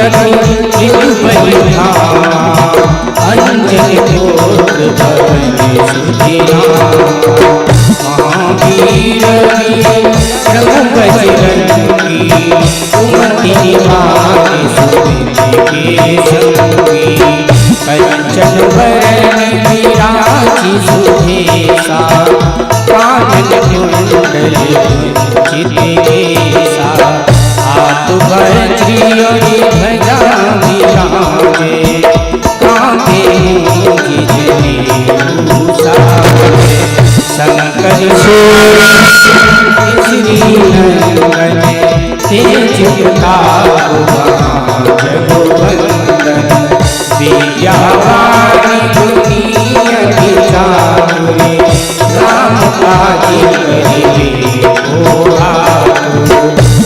रखी बलिधा अंजनी पुत्र भवन सुधिना महावीर प्रभु बजरंगी कुमति निवार सुमति के संगी कंचन वरण विराजी सुभेसा कानन कुंडल चितकेसा हाथ वज्री ध्वजा विराजे कांधे मूंज जनेऊ शंकर श्री नंदन तेज प्रताप जगवंदन विद्यावान दुनिया चातुरी राम काज करिबे को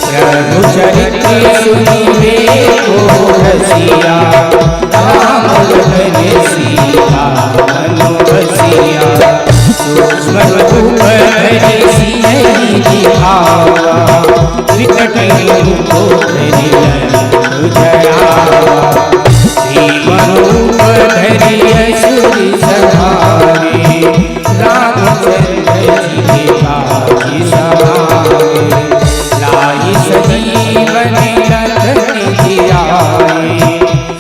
प्रभु चरित्र सुनिबे को रसिया राम लखन सीता मनु बसिया सूक्ष्म रूप धरि सियहि दिखावा विकट रूप धरि लंक जरावा भीम रूप धरि असुर संहारे रामचंद्र जी के काज सवारे लाइ सजीवन लखन जियाए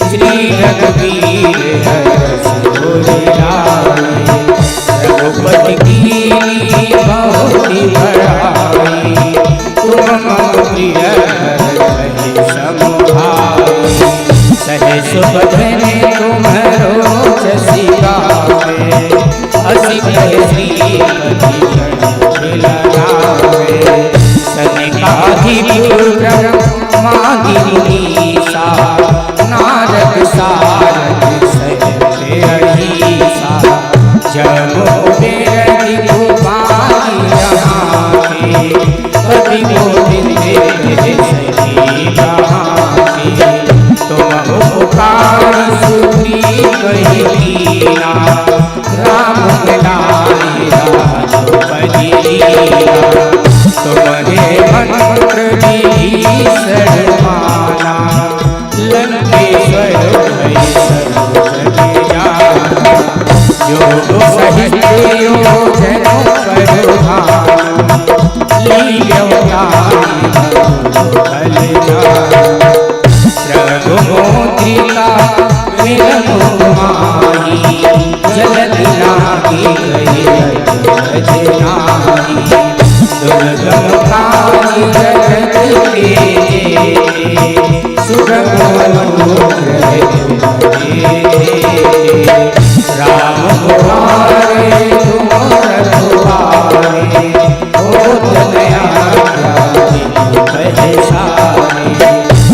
श्री रघुवीर हरष उर लाए रघुपति कीन्ही बहुत बड़ाई तुम मम प्रिय भरत समुभाई सहस बदन तुम्हरो जसि गावे असी कह श्रीपति लगावे सनकाधिपुर ब्रह्मादिनीसा नारद सारद सहित अहिसा जब बेरति भूपाली यहाँ के पति गोविंद सही जहाँ के तुम उपकार सुनी कही लीला राम मिलाई राजपति लीला तुम्हारे मंत्र विभीषण माना लंकेश्वर भई सर्वजन जाना जो सहित योजन पर लील्यवतारी फल जाना रघुमोद्रिका विरह माही जलधि लागी गई रजनाही दुर्गम काज जगत के सुगम अनुग्रह राम दुआरे तुम रघुआरे होत दया सारे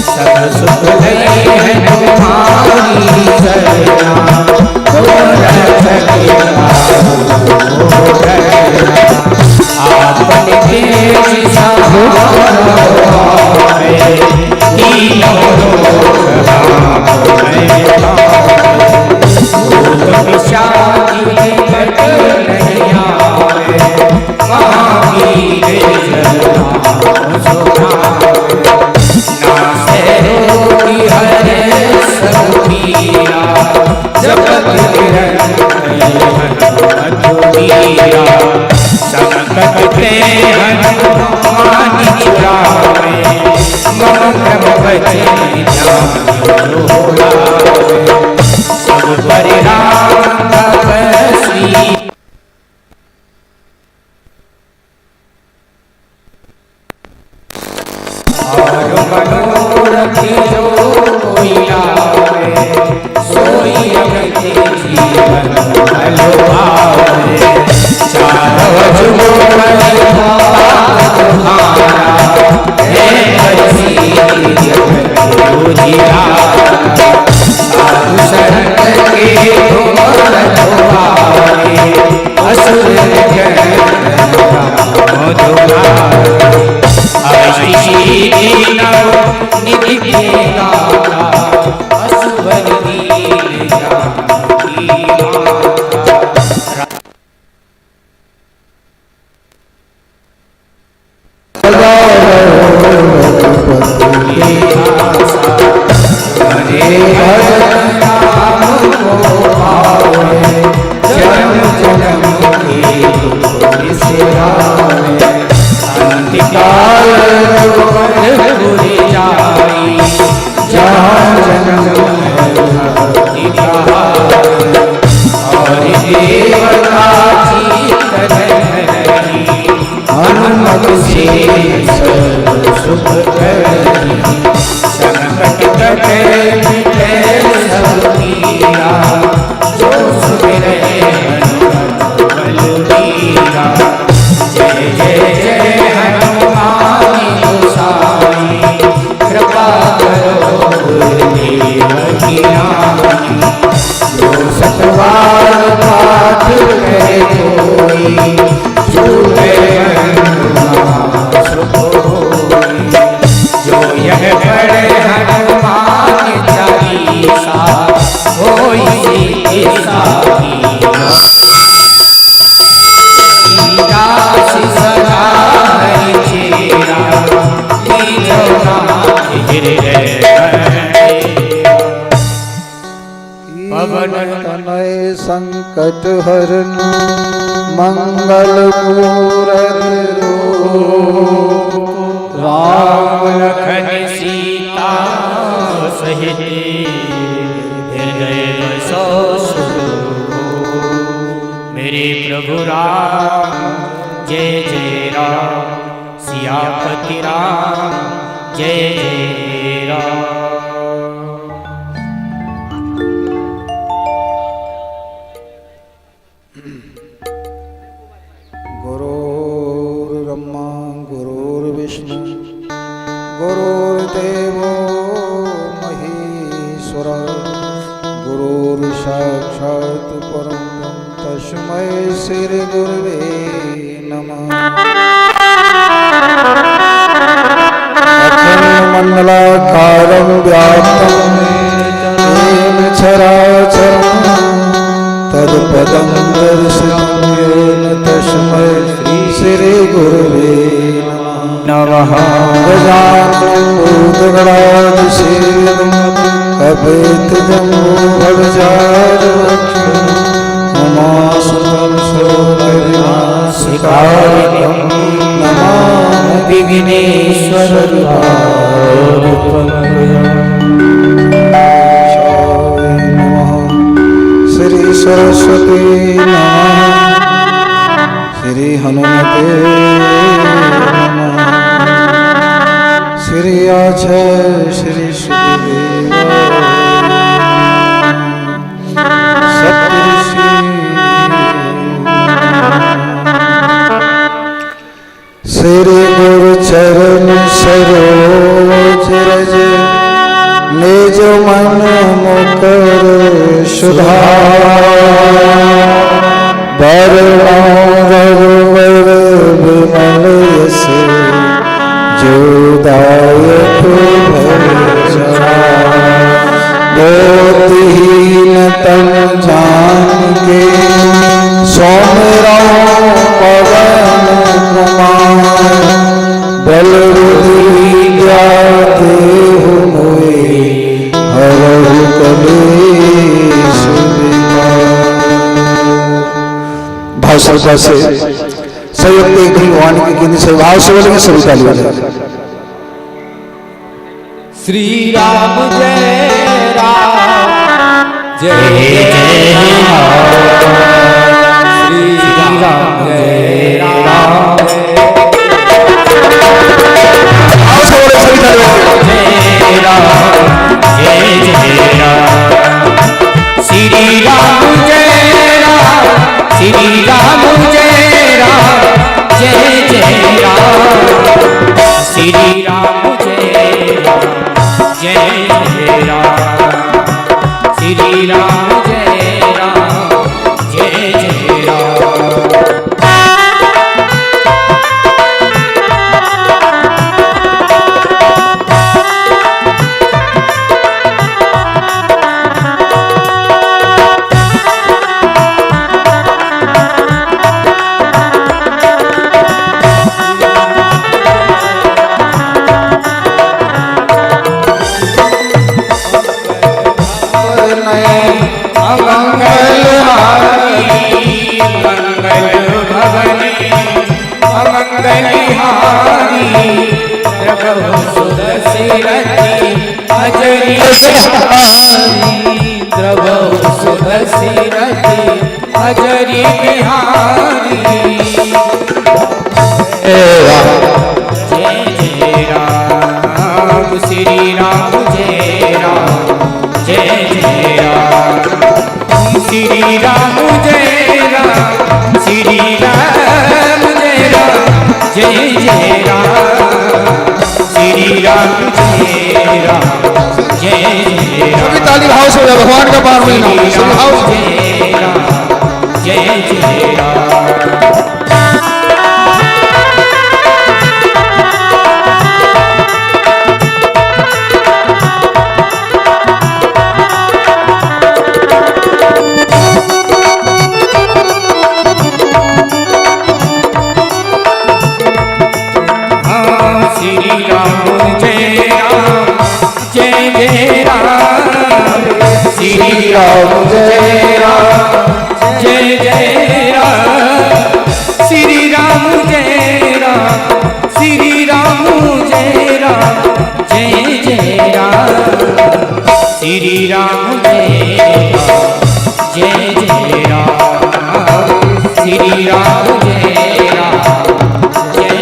सब सुख लय है तुम्हारी शरणा आपने तेज संकट ते हनुमान छुड़ावे मम भ्रम बचे जान जोड़ावे सब परिणाम तपस्वी और मनोरथ जो कोई लावे सोई अमित जीवन फल पावे चारों जुगों तुम्हारा है बरसी साधु शरण के तुम रखवारे असुर निधि के दाता असुर दीन जानकी शुभ करती, संकट कटे मिटे सब पीरा, जो सुमिरे हनुमत बलबीरा। जय जय जय हनुमान गोसाई, कृपा करो गुरुदेव की नाई। जो सतबार पाठ करे कोई, झूले हनुमान सुख होई। जो यह पढ़े हनुमान चालीसा, होई सीधी साधी सदा हरि चेरा, लीजो नाथ हृदय पवन तनय संकट हरन, मंगल मूरत रूप। राम लखन सीता सहित, हृदय बसो सुख। मेरे प्रभु राम जय जय राम, सियापति राम जय जय राम। गुरुर्ब्रह्मा गुरुर्विष्णु गुरुर्देवो महेश्वरा, गुरुर्साक्षात् परब्रह्म तस्मै श्री गुरुवे नमः। अखण्डमण्डलाकारं व्याप्तं येन चराचरं, तत्पदं दर्शितं येन तस्मै श्री गुरुवे नमः। गजाननं भूतगणाधिसेवितं, कपित्थजम्बूफलचारुभक्षणं, उमासुतं शोकविनाशकारिणं, नमामि विघ्नेश्वरपादपङ्कजम्। श्री सरस्वती नमः, श्री हनुमते नमः, श्री आचार्य श्री सुखदेव सप्तऋषि। श्री गुरु चरण सरोज रज, निज मन मुकर सुधार। वरुणो रघुवर विमल यश, जो दायक बोधहीन तन जानिके, सौम्य पवन कुमार। बल बुद्धि देहु मोहि, हरहु कलेश विकार। भाव श्रद्धा से संयुक्त एक ही वाणी की गिनती से भाव से बोलेंगे, सभी ताली बजाएं। श्री राम जय राम जय जय राम, श्री राम जय राम भाव से बोले, सभी ताली बजाएं। जय राम जय जय राम, श्री राम जय राम, श्री राम जय राम जय जय राम, श्री राम जय राम जय जय राम, श्री राम जय राम जय जय राम। हजरी बिहारी जय जय राम। जय राम श्री राम जय राम जय जय राम। सभी ताली भाव से भगवान का 12वां नाम सभी भाव से। जय राम जय जय राम। श्री राम जय राम जय जय राम श्री राम जय राम जय जय राम श्री राम जय राम श्री राम जय राम जय जय राम श्री राम जय राम जय जय राम श्री राम जय राम जय।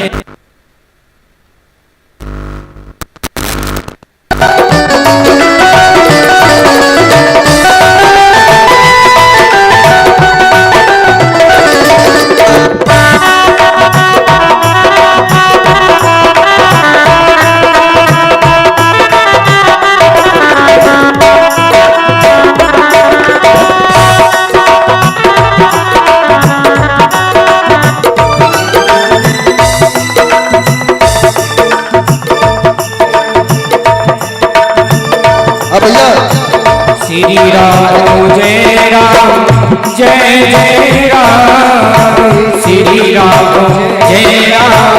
श्री राम जय राम जय जय राम श्री राम जय राम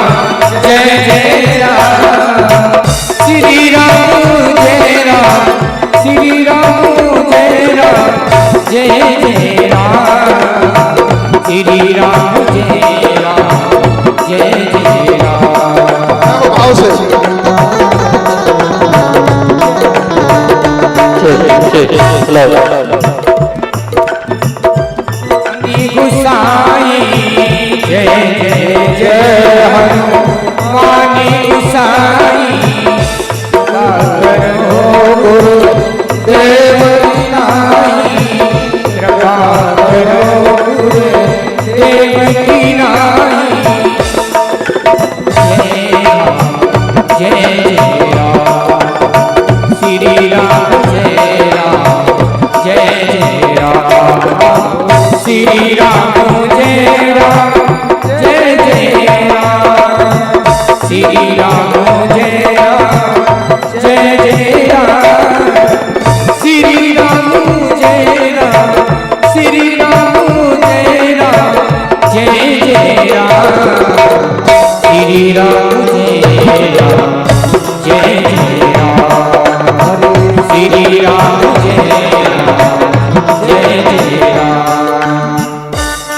जय जय राम श्री राम जय राम श्री राम जय राम जय जय राम श्री राम जय राम जय जय राम। भाव से गुसाई जय जय जय हनुमान गुसाई गुरु देव नाई कृपा करो गुरु देव की नाई। जय राम जय जय राम श्री राम जय राम जय जय राम श्री राम जय राम जय जय राम श्री राम जय राम जय जय राम श्री राम जय राम श्री राम जय राम जय जय राम श्री राम जय राम जय जय राम श्री राम जय राम जय जय राम।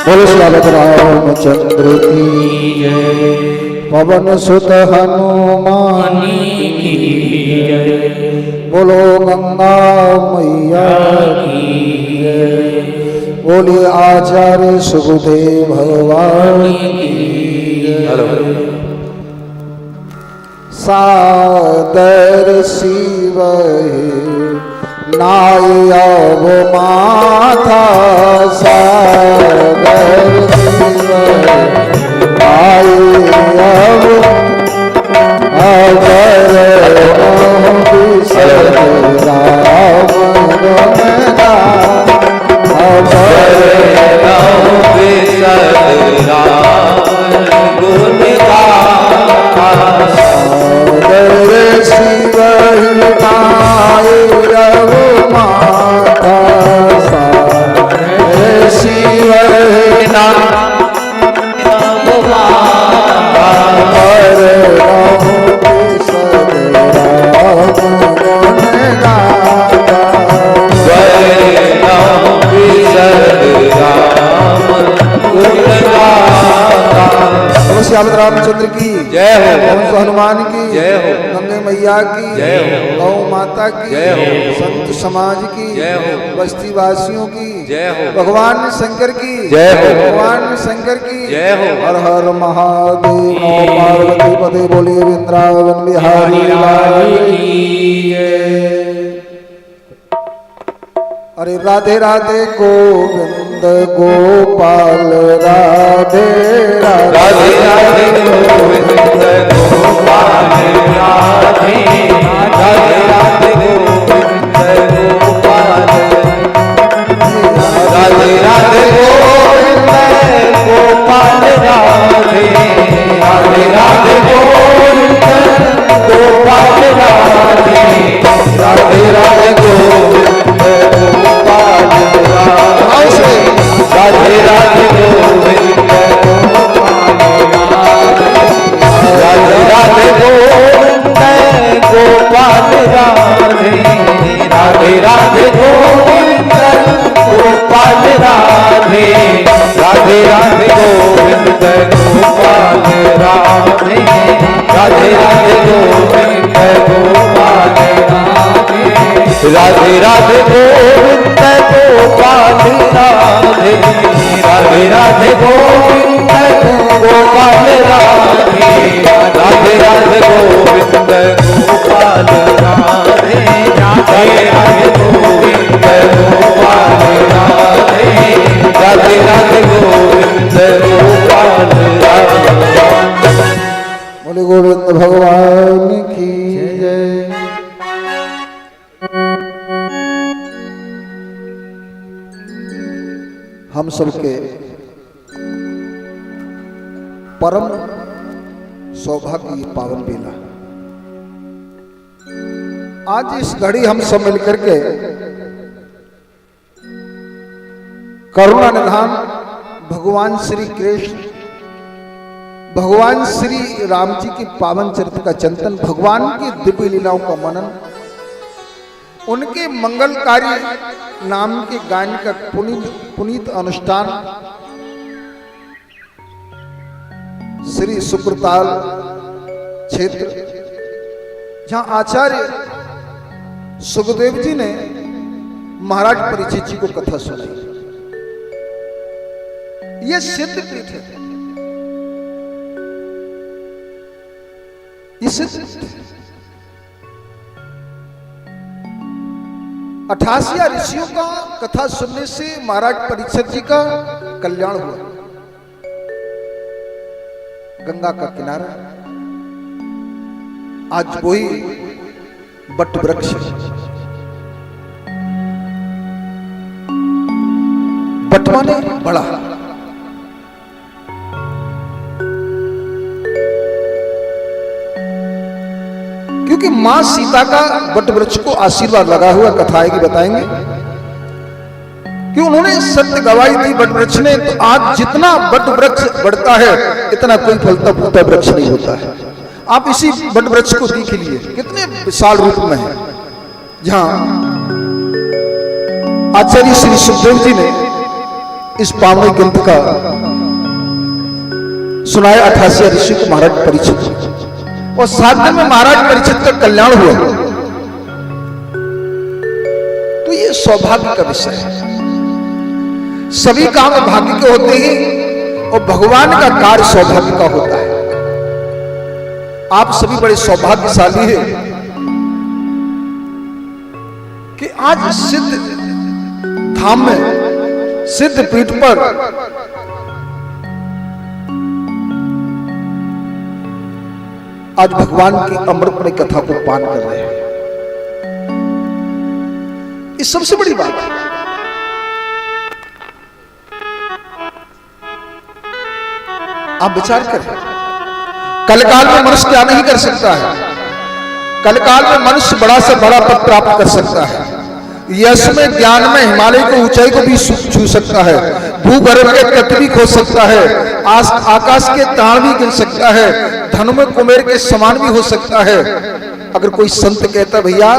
बोलो स्वागत रामचंद्र की जय पवन सुत हनुमान की जय बोलो गंगा मैया की जय बोलिए आचार्य सुखदेव भगवान सादर शिव नायब माथा सादर शिव नायब अगर विसर राम गुणगा अगर शिव नायब माता शिव श्याम रामचंद्र की जय हो। पवन हनुमान की जय हो। गंगे मैया की जय हो। गौ माता की जय हो। संत समाज की जय हो। बस्ती वासियों की जय हो। भगवान शंकर की जय हो। भगवान शंकर की जय हो। हर हर महादेव नमो पार्वती पते बोलिए वृंदावन बिहारी लाल की जय। अरे राधे राधे गोविंद गोविंद गोपाल राधे राधे राधे गोविंद गोपाल राधे राधे राधे गोविंद गोपाल राधे राधे गोविंद गोपाल राधे राधे राधे गोविंद गोपाल राधे राधे राधे गोविंद गोपाल राधे राधे राधे गोविंद राधे राधे गोविंद गोपाल राधे राधे राधे गोविंद गोपाल राधे राधे राधे गोविंद गोपाल राधे राधे राधे गोविंद गोपाल राधे राधे गोविंद गोपाल राधे राधे राधे गोविंद गोपाल राधे राधे राधे गोविंद गोपाल राधे राधे राधे गोविंद गोपाल राधे राधे राधे गोविंद गोपाल राधे। बोले गोविंद भगवान की जय। हम सबके परम सौभाग्य ये पावन बेला, आज इस घड़ी हम सब मिलकर के करुणा निधान भगवान श्री कृष्ण, भगवान श्री राम जी की पावन चरित्र का चिंतन, भगवान की दिव्य लीलाओं का मनन, उनके मंगलकारी नाम के गान का पुनीत अनुष्ठान श्री सुकृताल क्षेत्र, जहां आचार्य सुखदेव जी ने महाराज परीक्षित जी को कथा सुनाई। यह सिद्ध पीठ है, ये सिद्ध 88 ऋषियों का कथा सुनने से महाराज परीक्षित जी का कल्याण हुआ। गंगा का किनारा, आज वही बट वृक्ष, बट माने बड़ा, क्योंकि मां सीता का बट वृक्ष को आशीर्वाद लगा हुआ, कथा आएगी बताएंगे कि उन्होंने सत्य गवाही दी बट वृक्ष ने। तो आज जितना बट वृक्ष बढ़ता है इतना कोई फलता फूलता वृक्ष नहीं होता है। आप इसी बट वृक्ष को देख लीजिए, कितने विशाल रूप में है। जहां आचार्य श्री सुखदेव जी ने इस पावन ग्रंथ का सुनाया 88 ऋषि को महाराज परीक्षित, और 7 दिन में महाराज परीक्षित का कल्याण हुआ। तो ये सौभाग्य का विषय है। सभी काम भाग्य के होते हैं और भगवान का कार्य सौभाग्य का होता है। आप सभी बड़े सौभाग्यशाली हैं कि आज सिद्ध धाम में, सिद्ध पीठ पर आज भगवान की अमृतमय कथा को पान कर रहे हैं। ये सबसे बड़ी बात है। आप विचार करें, कलकाल में मनुष्य क्या नहीं कर सकता है। कलकाल में मनुष्य बड़ा से बड़ा पद प्राप्त कर सकता है, यश में, ज्ञान में हिमालय की ऊंचाई को भी छू सकता है, भूगर्भ के तत्व भी खोज सकता है, आकाश के तार भी गिन सकता है, धन में कुमेर के समान भी हो सकता है। अगर कोई संत कहता भैया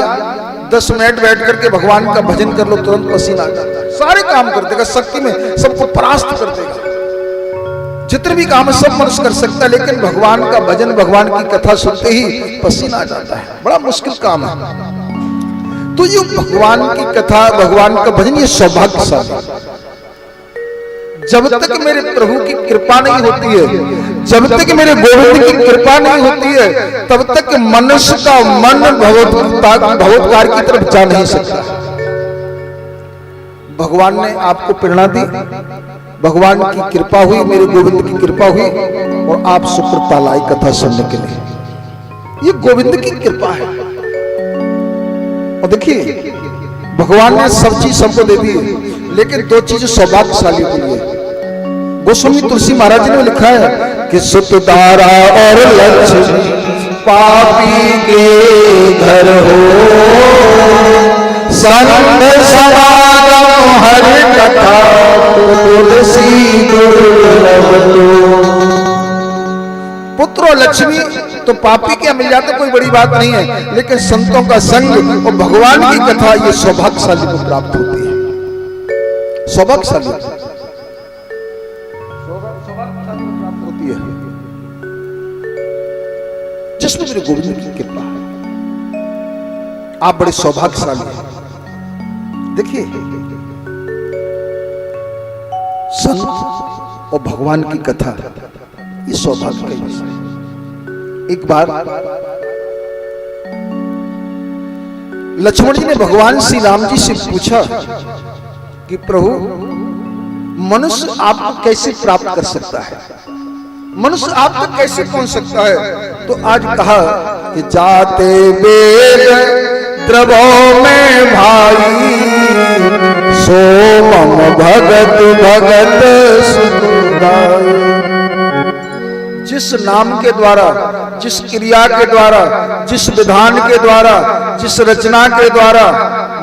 10 मिनट बैठ करके भगवान का भजन कर लो, तुरंत पसीना आ जाता है, सारे काम कर देगा, शक्ति में सबको परास्त कर देगा। जितने भी काम है सब मनुष्य कर सकता है, लेकिन भगवान का भजन, भगवान की कथा सुनते ही पसीना आ जाता है, बड़ा मुश्किल काम है। तो ये भगवान की कथा, भगवान का भजन, ये सौभाग्यशाली। जब तक मेरे प्रभु की कृपा नहीं होती है, जब तक मेरे गोविंद की कृपा नहीं होती है, तब तक मनुष्य का मन भगवत्कार की तरफ जा नहीं सकता। भगवान ने आपको प्रेरणा दी, भगवान की कृपा हुई, मेरे गोविंद की कृपा हुई और आप सुकृताल आए कथा सुनने के लिए। ये गोविंद की कृपा है। और देखिए भगवान ने सब चीज सबको दे दी, लेकिन दो चीजें सौभाग्यशाली के लिए। गोस्वामी तुलसी महाराज ने लिखा है कि सुतदारा और लक्ष्मी पापी के घर हो, संत समागम हर कथा तुलसी दुर्लभ तो। पुत्र और लक्ष्मी तो पापी के मिल जाते कोई बड़ी बात नहीं है, लेकिन संतों का संग और भगवान की कथा ये सौभाग्यशाली को प्राप्त होती है। सौभाग्यशाली प्राप्त होती है जिसमें मेरे गोविंद की कृपा है। आप बड़े सौभाग्यशाली हैं। देखिए संत और भगवान की कथा ये सौभाग्य का विषय है। एक बार लक्ष्मण जी ने भगवान श्री राम जी से पूछा कि प्रभु मनुष्य आपको कैसे प्राप्त कर सकता है, मनुष्य आपको कैसे पहुंच सकता है? तो आज कहा कि जाते वेद द्रवों में भाई, सो मम भगत भगत सुखदाई। जिस नाम के द्वारा, जिस क्रिया के द्वारा, जिस विधान के द्वारा, जिस रचना के द्वारा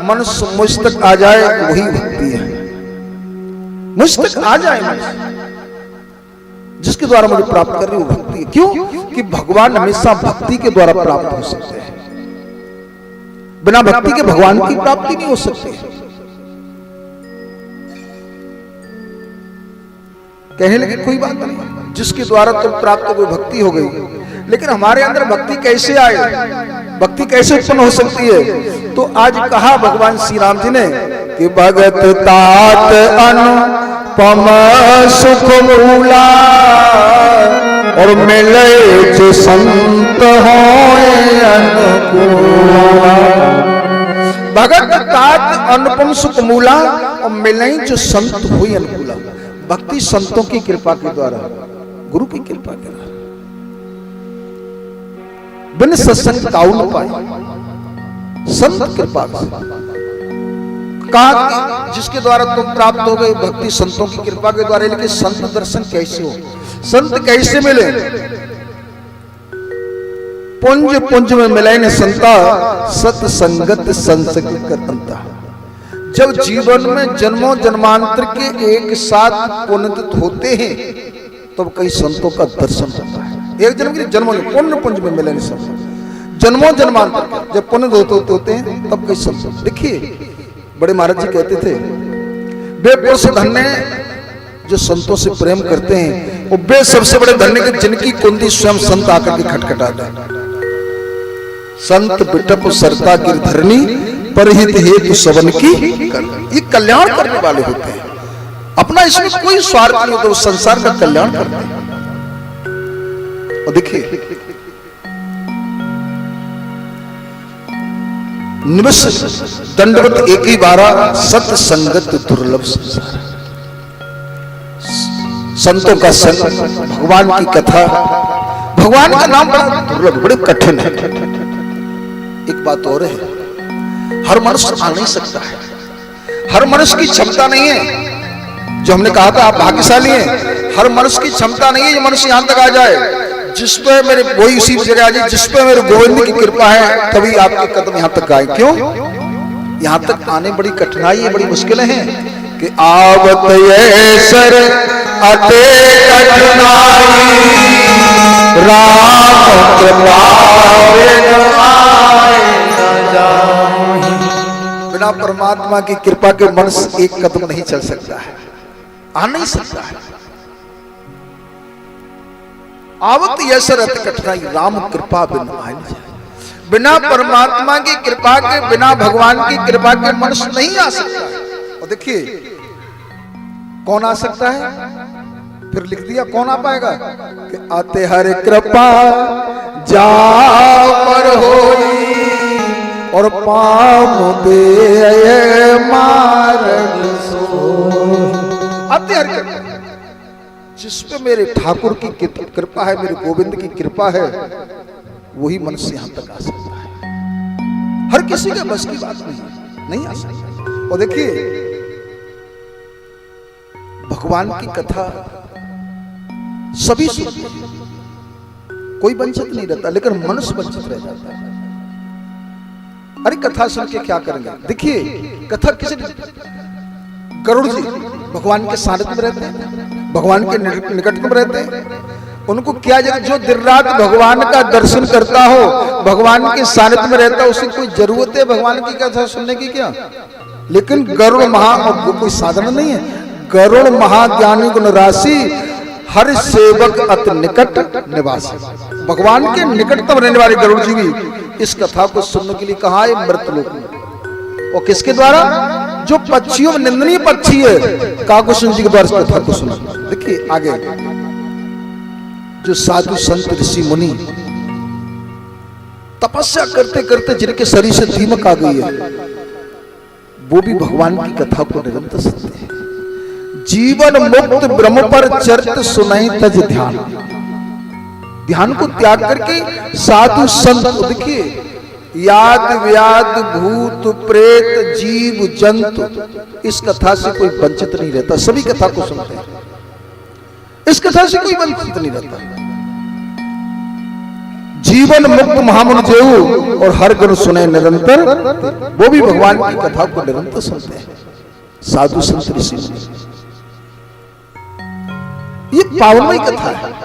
मनुष्य मुझ तक आ जाए वही भक्ति है। मुझ तक आ जाए मनुष्य, जिसके द्वारा मुझे प्राप्त कर रही वो भक्ति है। क्यों? कि भगवान हमेशा भक्ति के द्वारा प्राप्त हो सकते हैं। बिना भक्ति के भगवान की प्राप्ति नहीं हो सकती। कहने लगे कोई बात नहीं, जिसके द्वारा तुम प्राप्त हो भक्ति हो गई, लेकिन हमारे अंदर भक्ति कैसे आए, भक्ति कैसे उत्पन्न हो सकती है? तो आज कहा भगवान श्री राम जी ने कि भगत तात अनुपम सुख मूला, और मिले जो संत होए अनुकूला। भगत तात अनुपम सुख मूला, और मिले जो संत हुए अनुकूला। भक्ति संतों की कृपा के द्वारा, गुरु की कृपा के द्वारा, बिन सत्संग ताऊ न पाए, संत कृपा कहा जिसके द्वारा तुम प्राप्त हो गए भक्ति संतों की कृपा के द्वारा। लेकिन संत दर्शन कैसे हो, संत कैसे मिले? पुंज पुंज में मिले न संता, सत संगत संसर्ग करता। जब जीवन में जन्मों जन्मांतर के एक साथ पुण्यत होते हैं तब कई संतों का दर्शन होता है। एक जन्म के जन्मों पुण्य पुंज में मिले नहीं संत, जन्मों जन्मांतर जब पुण्य होते हैं तब कई संत। देखिए बड़े महाराज जी कहते थे, वे पुरुष धन्य जो संतों से प्रेम करते हैं, वो वे सबसे बड़े धन्य के जिनकी कुंडी स्वयं संत आकर के खटखटाते हैं। संत बिटप सरता गिरधरनी, परहित हेतु सवन की ये कल्याण करने वाले होते हैं। अपना इसमें कोई स्वार्थ नहीं होता, वो संसार का कल्याण करते हैं। और देखिए निवस दंडवत एक ही बारा, सत संगत दुर्लभ संसार। संतों का संग, भगवान की कथा, भगवान का नाम बड़ा दुर्लभ, बड़े कठिन है। एक बात और है, हर मनुष्य आ नहीं सकता है, हर मनुष्य की क्षमता नहीं है। जो हमने कहा था आप भाग्यशाली हैं, हर मनुष्य की क्षमता नहीं है ये मनुष्य यहां तक आ जाए। जिस पे मेरे वही उसी जगह आ जाए जिस पे मेरे गोविंद की कृपा है, तभी आपके कदम यहां तक आए। क्यों? यहां तक आने बड़ी कठिनाई है, बड़ी मुश्किलें हैं कि आवत ये सर अते कठिनाई, राम कृपा बिना परमात्मा की कृपा के मनुष्य एक कदम नहीं चल सकता है, आ नहीं सकता है। आवत यह रत कठिनाई, राम कृपा बिना आए नहीं जाए। बिना परमात्मा की कृपा के, बिना भगवान की कृपा के मनुष्य नहीं आ सकता है। और देखिए कौन आ सकता है? फिर लिख दिया कौन आ पाएगा कि आते हर कृपा जा पर होई, और पाँव दे मार्ग सोई। आते हर जिस पे मेरे ठाकुर की कृपा है, मेरे गोविंद की कृपा है, वही मनुष्य यहां तक आ सकता है। हर किसी के बस की बात नहीं आ सकता। और देखिए भगवान की कथा सभी सुनते हैं, कोई वंचित नहीं रहता, लेकिन मनुष्य वंचित रह जाता है। अरे कथा सुन के क्या करेंगे? देखिए कथा किसी, गरुड़ जी भगवान के सानिध्य में रहते हैं, भगवान के निकट में रहते हैं। उनको क्या जरूरत, जो दिन रात भगवान का दर्शन करता हो, भगवान के सानिध्य में रहता है, उसे कोई जरूरत है भगवान की कथा सुनने की क्या? लेकिन गरुड़ वो कोई साधन नहीं है। गरुड़ महाज्ञानी गुण राशि, हर सेवक अति निकट निवासी। भगवान के निकटतम रहने वाले गरुड़ जी भी इस कथा को सुनने के लिए कहा है मृतलोक में। और किसके द्वारा? जो पक्षियों में निंदनीय पक्षी है, काकुशुन जी के द्वारा इस कथा को सुना। देखिए आगे जो साधु संत ऋषि मुनि तपस्या करते करते जिनके शरीर से दीमक आ गई है, वो भी भगवान की कथा को निरंतर सुनते हैं। जीवन मुक्त ब्रह्म पर चरित सुनाई तज ध्यान। ध्यान को त्याग करके साधु संत, देखिए याद व्याद भूत प्रेत जीव जंतु, इस कथा से कोई वंचित नहीं रहता, सभी कथा को सुनते हैं। इस कथा से कोई वंचित नहीं रहता। जीवन मुक्त महामुनि जेऊ और हर गुण सुने निरंतर, वो भी भगवान की कथा को निरंतर सुनते हैं। साधु संत ऋषि, ये पावनमयी कथा है।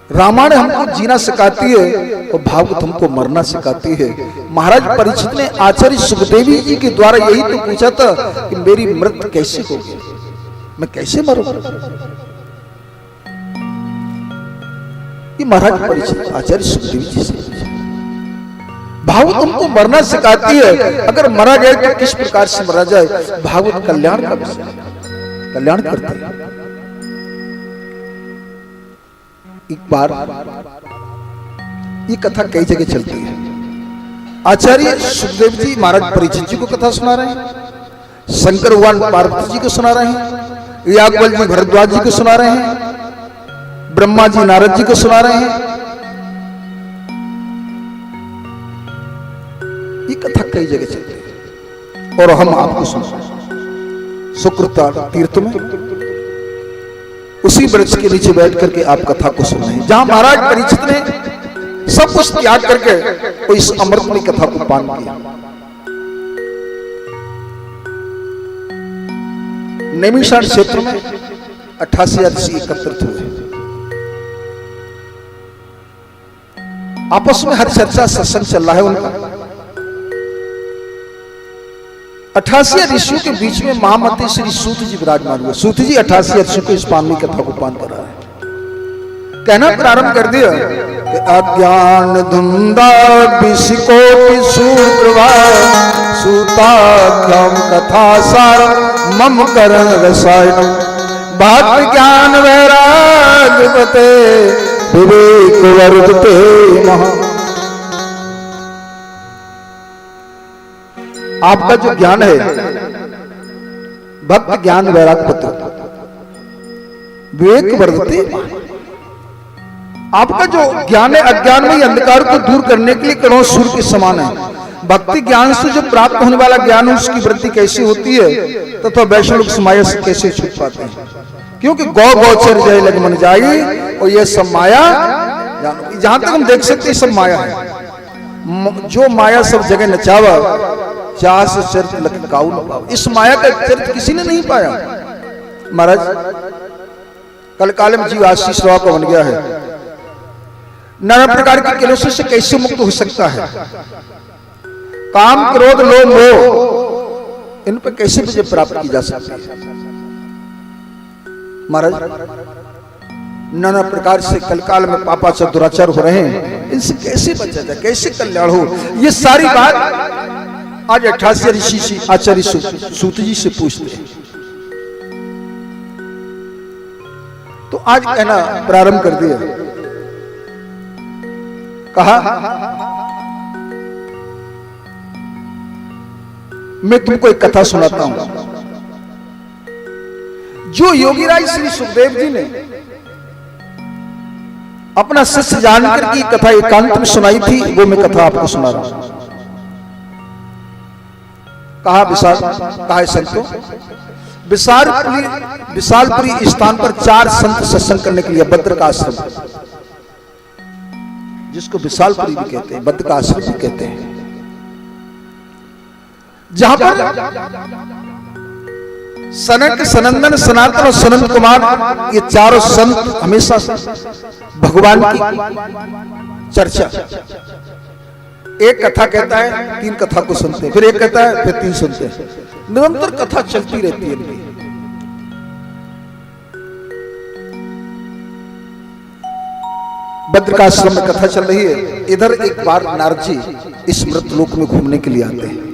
रामायण हमको जीना सिखाती है और भागवत हमको मरना सिखाती है। महाराज परीक्षित ने आचार्य सुखदेवी जी के द्वारा यही तो पूछा था कि मेरी मृत्यु कैसे होगी, मैं कैसे मरूंगा? ये महाराज परीक्षित आचार्य सुखदेवी जी से भागवत हमको मरना सिखाती है। अगर मरा जाए तो किस प्रकार से मरा जाए? भागवत कल्याण का विषय, कल्याण करते हैं। एक बार ये कथा कई जगह चलती है। आचार्य सुखदेव जी महाराज परीक्षित जी को कथा सुना रहे हैं, शंकर भगवान पार्वती जी को सुना रहे हैं, याज्ञवल्क्य जी भरद्वाज जी को सुना रहे हैं, ब्रह्मा जी नारद जी को सुना रहे हैं। ये कथा कई जगह चलती है और हम आपको सुना रहे हैं। सुकृता तीर्थ में उसी वृक्ष के नीचे बैठ करके आप कथा को सुन रहे हैं, जहां महाराज परीक्षित ने सब कुछ त्याग करके वो इस अमृतमयी कथा को पान किया। नैमिषारण्य क्षेत्र में 88 ऋषि एकत्रित हुए। आपस में हर चर्चा सत्संग चल रहा है उनका। 88 ऋषियों के बीच में महामती श्री सूत जी विराजमान हुए। सूत जी 88 ऋषियों को इस पावनी कथा को पान करा है। कहना प्रारंभ कर दिया कि अज्ञान धुंधा विषकोटि सूत्रवा सूताख्यम कथा सार मम करण रसायन भक्त ज्ञान वैराग्यवते विवेक वर्धते महा। आपका जो ज्ञान है, भक्त ज्ञान वैराग्यवते विवेक वर्धते। आपका जो ज्ञान है अज्ञान में अंधकार को दूर करने के लिए करोड़ सूर्य के समान है। भक्ति ज्ञान से जो प्राप्त होने वाला ज्ञान है उसकी वृद्धि कैसी होती है तथा वैष्णव माया से कैसे छूट पाते हैं? क्योंकि गौ गौचर जय लग मन जाई और ये सब माया, जहां तक हम देख सकते हैं सब माया है। जो माया सब जगह नचावा चाह से चरित्र लग काऊ न पाओ। इस माया का चरित्र किसी ने नहीं पाया। महाराज कल काल में जीव आशीष राव का बन गया है, नाना प्रकार के कलेशों से कैसे मुक्त हो सकता है? काम क्रोध लोभ मोह इन पर कैसे विजय प्राप्त की जा सकती है? महाराज नाना प्रकार से कलकाल में पापाचार दुराचार हो रहे हैं, इनसे कैसे बचा जाए, कैसे कल्याण हो? ये सारी बात आज 88 ऋषि आचार्य सूत जी से पूछते हैं। तो आज कहना प्रारंभ कर दिया। कहा मैं तुमको एक कथा सुनाता हूं जो योगीराज श्री सुखदेव जी ने अपना शिष्य जानकर की कथा एकांत में सुनाई थी, वो मैं कथा आपको सुना रहा हूं। कहा संतों, विशालपुरी स्थान पर 4 संत सत्संग करने के लिए बद्र का आश्रम, जिसको विशालपुरी भी कहते हैं, बद्र का आश्रम भी कहते हैं, जहां पर सनक, सनंदन, सनातन और सनंद कुमार ये चारों संत हमेशा भगवान की चर्चा, एक कथा कहता है 3 कथा को सुनते हैं, फिर एक कहता है फिर 3 सुनते हैं, निरंतर कथा चलती रहती है। बद्र का आश्रम में कथा चल रही है। इधर एक बार नारद जी इस मृत लोक में घूमने के लिए आते हैं।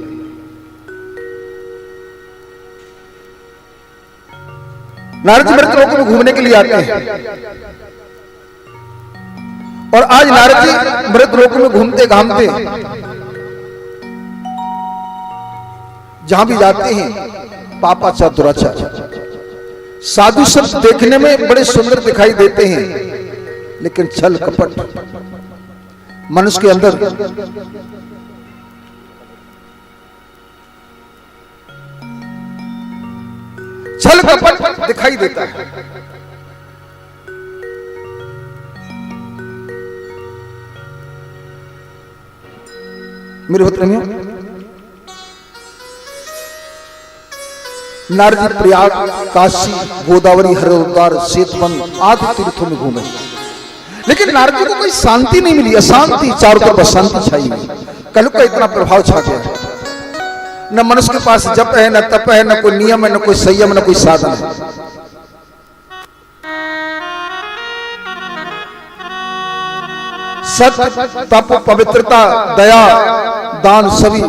नारद जी मृत लोक में घूमने के लिए आते हैं और आज नारद जी मृत लोक में घूमते घामते जहां भी जाते हैं पापाचार दुराचार, साधु संत देखने में बड़े सुंदर दिखाई देते हैं, लेकिन छल कपट मनुष्य के अंदर छल कपट दिखाई देता है। मेरे भक्त में नारद जी प्रयाग, काशी, गोदावरी, हरिद्वार, सेतुबंद आदि तीर्थों में घूमे, लेकिन नारद जी को कोई शांति नहीं मिली, अशांति, चारों तरफ अशांति छाई हुई। कलयुग का इतना प्रभाव छा गया है, न मनुष्य के पास जप है, न तप है, न कोई नियम है, न कोई संयम, न कोई साधन है। सत्य, तप, पवित्रता, दया, दान सभी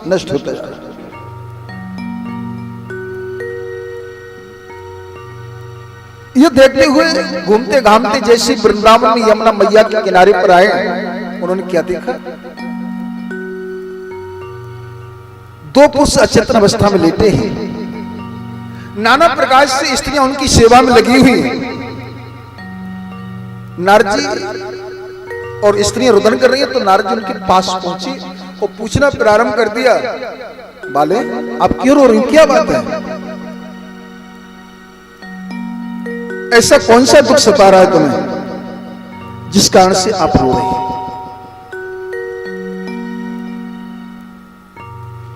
नष्ट होता जा रहा है। ये देखते हुए घूमते घामते जैसे वृंदावन में यमुना मैया के किनारे पर आए, उन्होंने क्या देखा? 2 पुरुष अचेतन अवस्था में लेटे हैं, नाना प्रकार से स्त्रियां उनकी सेवा में लगी हुई हैं। नारद जी और स्त्रियां रुदन कर रही हैं, तो नारद जी उनके पास पहुंचे और पूछना प्रारंभ कर दिया, बाले आप क्यों रो रही, क्या बात है? ऐसा कौन सा दुख सता रहा है तुम्हें जिस कारण से आप रो रही हैं?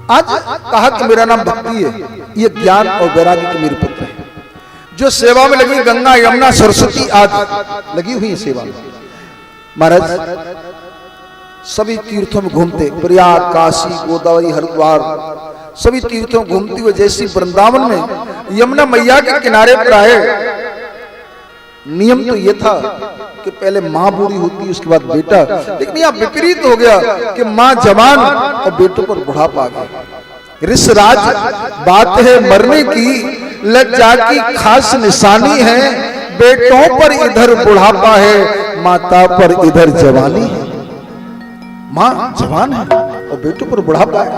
आज कहा कि मेरा नाम भक्ति है, ये ज्ञान और वैराग्य के मेरे पुत्र हैं, जो सेवा में लगी, गंगा, यमुना, सरस्वती आदि लगी हुई है सेवा में। महाराज सभी तीर्थों में घूमते, प्रयाग, काशी, गोदावरी, हरिद्वार, सभी तीर्थों में घूमते हुए जैसी वृंदावन में यमुना मैया के किनारे पर आए। नियम तो ये था कि पहले मां बूढ़ी होती, उसके बाद बेटा, लेकिन यहां विपरीत हो गया कि मां जवान और बेटों पर बुढ़ापा आ गया। ऋषराज बात है मरने की, लज्जा की खास निशानी है, बेटों पर इधर बुढ़ापा है, माता पर इधर जवानी है। मां जवान है और बेटों पर बुढ़ापा है।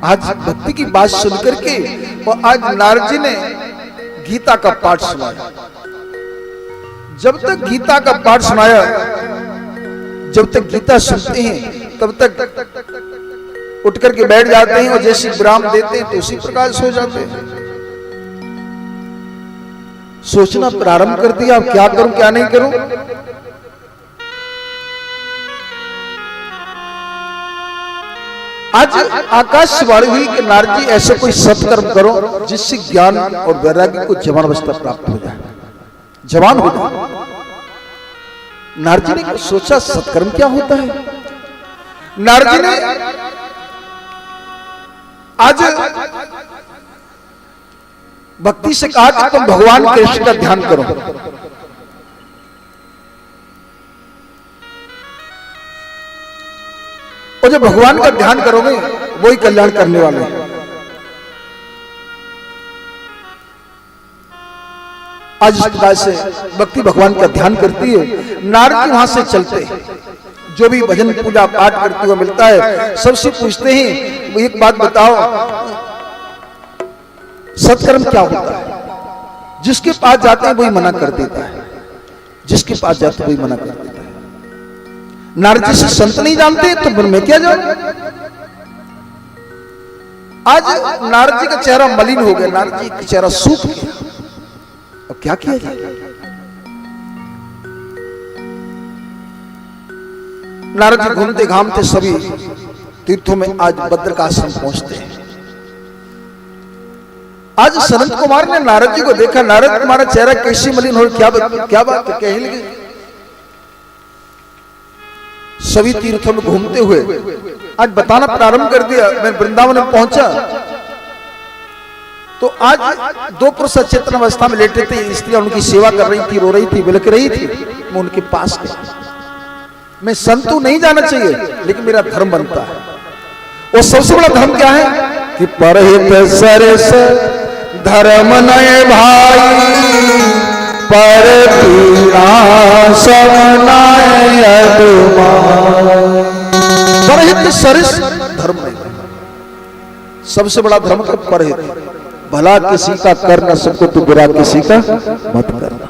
आज भक्ति की बात सुनकर के और आज नारद जी ने गीता का पाठ सुनाया। जब तक गीता का पाठ सुनाया, जब तक गीता सुनते हैं तब तक उठ करके बैठ जाते हैं और जैसे विराम देते हैं तो उसी प्रकार सो जाते हैं। सोचना प्रारंभ कर दिया, अब क्या करूं क्या नहीं करूं। आज आकाशवाणी हुई कि नारद जी ऐसे कोई सत्कर्म करो जिससे ज्ञान और वैराग्य को जवान अवस्था प्राप्त हो जाए, जवान हो जाए। नारद जी ने सोचा सत्कर्म क्या होता है। नारद जी ने आज भक्ति से कहा कि तुम भगवान कृष्ण का ध्यान करो। और जब भगवान का ध्यान करोगे वही कल्याण करने वाले हैं। आज इस प्रकार से भक्ति भगवान का ध्यान करती है। नारद जी वहां से चलते, जो भी भजन पूजा पाठ करते हुए मिलता है सबसे पूछते हैं एक बात बताओ, सत्कर्म क्या होता है? जिसके पास जाते हैं वही मना कर देता है, जिसके पास जाते वही मना कर देता है। नारद जी से संत नहीं जानते तो फिर मैं क्या जानूं? आज नारद जी का चेहरा मलिन हो गया, नारद जी का चेहरा सूख गया, अब क्या किया जाए? नारद जी घूमते घामते सभी तीर्थों में आज भद्र का आश्रम पहुंचते हैं। आज सनत कुमार ने नारद जी को देखा, नारद तुम्हारा चेहरा कैसी मलिन हो, क्या बात है, कह लगे। सभी तीर्थों में घूमते हुए आज बताना प्रारंभ कर दिया। मैं वृंदावन में पहुंचा तो आज दो पुरुष अचेतन अवस्था में लेटे थे, स्त्रियां उनकी सेवा कर रही थी, रो रही थी, बिलक रही थी। मैं उनके पास गया। मैं संतु नहीं जाना चाहिए लेकिन मेरा धर्म बनता है। और सबसे बड़ा धर्म क्या है कि परहित सरस धर्म नय भाई, पर पीड़ा समनाय अदुमाई। परहित सरस धर्म नहीं, सबसे बड़ा धर्म का परहित। भला किसी का कर न सको तो बुरा किसी का मत करना।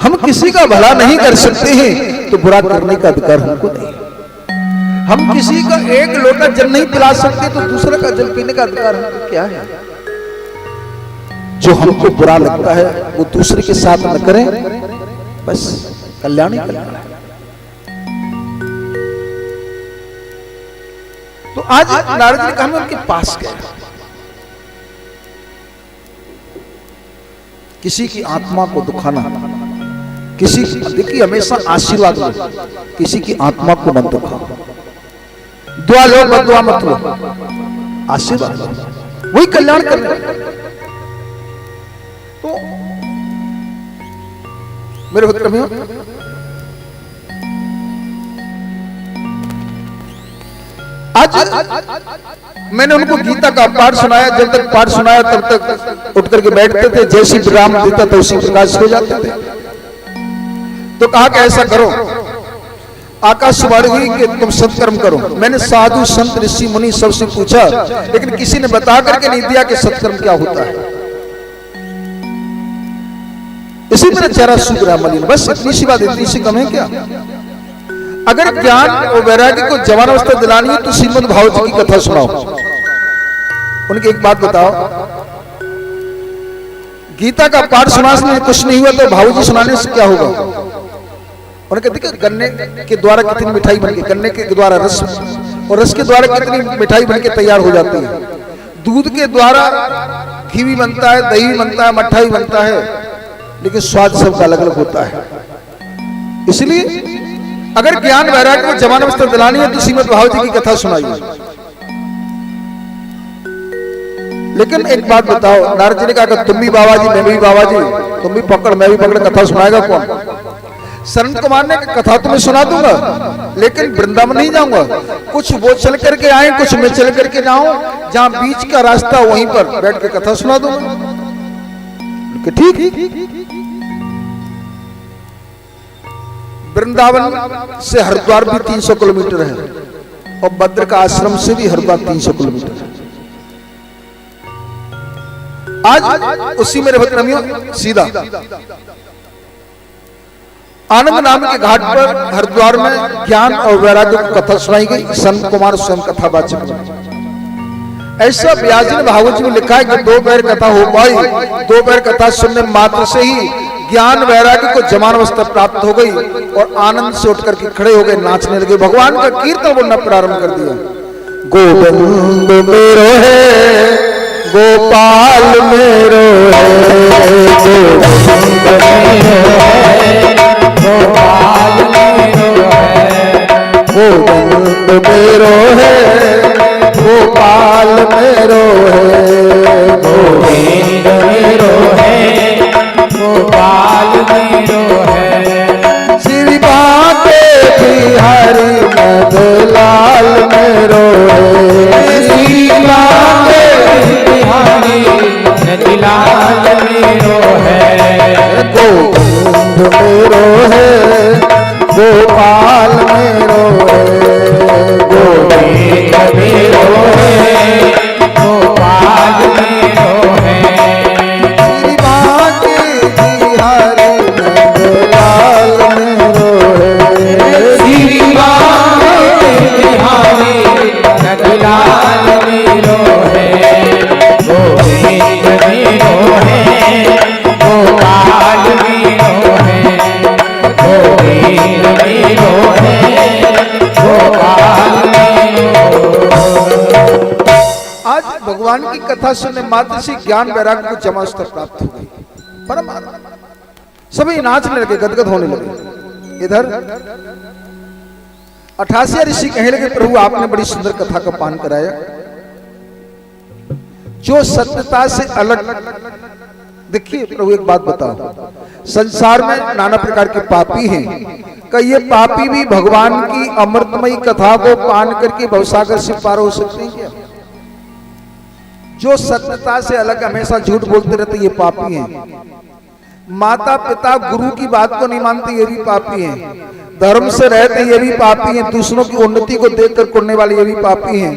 हम किसी का भला नहीं कर सकते हैं तो बुरा करने का अधिकार हमको नहीं। हम किसी का एक लोटा जल नहीं पिला सकते तो दूसरे का जल पीने का अधिकार हमको क्या है? जो हमको बुरा लगता है वो दूसरे के साथ न करें, बस कल्याण ही कल्याण है। तो आज नारद जी कहा उनके पास गए, किसी की आत्मा को दुखाना, किसी देखिए हमेशा आशीर्वाद लो, किसी की आत्मा को मत दुखाओ। दुआ लो मत, दुआ मत लो, आशीर्वाद लो, वही कल्याण करना। तो मेरे मित्र में आज मैंने उनको गीता का पाठ सुनाया। जब तक पाठ सुनाया तब तक उठ करके बैठते थे, जैसी विराम देता था उसी प्रकाश हो जाते थे। तो कहा कि ऐसा करो, आकाशवाणी हुई कि तुम सत्कर्म करो। मैंने साधु संत ऋषि मुनि सबसे पूछा लेकिन किसी ने बता करके नहीं दिया कि सत्कर्म क्या होता है। इसी मेरा चेहरा सूख रहा मलिन, बस इतनी सी बात, इतनी सी कम है क्या? अगर ज्ञान और वैराग्य को जवान अवस्था दिलानी है तो श्रीमद् भागवत की कथा सुनाओ। उनकी एक बात बताओ, गीता का पाठ सुनाने में कुछ नहीं हुआ तो भाऊजी सुनाने से क्या होगा? उन्होंने कहते कि गन्ने के द्वारा कितनी मिठाई बनके, गन्ने के द्वारा रस, और रस के द्वारा कितनी मिठाई बनके तैयार हो जाती है। दूध के द्वारा घी भी बनता है, दही भी बनता है, मट्ठा भी बनता है, लेकिन स्वाद सबका अलग अलग होता है। इसलिए अगर ज्ञान वैराग्य को जवान अवस्था दिलानी है तो श्रीमद् भागवत जी की कथा सुनाइए। लेकिन एक बात बताओ, नारद जी ने कहा तुम भी बाबा जी, मैं भी बाबा जी, तुम भी पकड़ मैं भी पकड़, कथा सुनाएगा कौन? सनत कुमार ने कथा तुम्हें सुना दूंगा लेकिन वृंदावन नहीं जाऊंगा। कुछ वो चल करके आए, कुछ मैं चल करके जाऊं, जहां बीच का रास्ता वहीं पर बैठ के कथा सुना दूंगा। ठीक। वृंदावन से हरिद्वार भी 300 किलोमीटर है और भद्र का आश्रम से भी हरिद्वार 300 किलोमीटर है। आज उसी मेरे भद्रमियों सीधा आनंद नाम के घाट पर हरिद्वार में ज्ञान और वैराग्य की कथा सुनाई गई। संत कुमार स्वयं कथावाचक। ऐसा व्यास ने भागवत में लिखा है कि 2 पैर कथा हो पाई, 2 पैर कथा सुनने मात्र से ही ज्ञान वैराग्य को जमान अवस्था प्राप्त हो गई और आनंद से उठ करके खड़े हो गए, नाचने लगे, भगवान का कीर्तन बोलना प्रारंभ कर दिया। गोविंद मेरो है, गोपाल मेरो है, गोविंद मेरो है, गोपाल मेरो है, गोविंद मेरो है, गोपाल मेरो है, गोविंद मेरो है, गोपाल मेरो है, श्री बाके बिहारी मदलाल मेरो है, श्री बाके बिहारी मदलाल मेरो है, गोविंद मेरो है, गोपाल लाल मेरो गोविंद मेरो है गोपाल मेरो है श्री बांके बिहारी नंदलाल मेरो है श्री बिहारी नंदलाल मेरो है गोविंद मेरो है गोपाल मेरो है गोविंद मेरो है गोपाल आज भगवान की कथा सुनने मात्र से ज्ञान वैराग्य को जमा स्तर प्राप्त हो गई। परम सभी नाचने लगे, गदगद होने लगे। इधर 88 ऋषि कहने लगे प्रभु आपने बड़ी सुंदर कथा का पान कराया, जो सत्यता से अलग। देखिए प्रभु एक बात बताओ, संसार में नाना प्रकार के पापी हैं, क्या ये पापी भी भगवान की अमृतमयी कथा को पान करके भवसागर से पार हो सकते हैं क्या? जो सत्यता से अलग हमेशा झूठ बोलते रहते ये पापी हैं। माता पिता गुरु की बात को नहीं मानते ये भी पापी हैं। धर्म से रहते ये भी पापी हैं। दूसरों की उन्नति को देखकर करने वाले ये भी पापी हैं।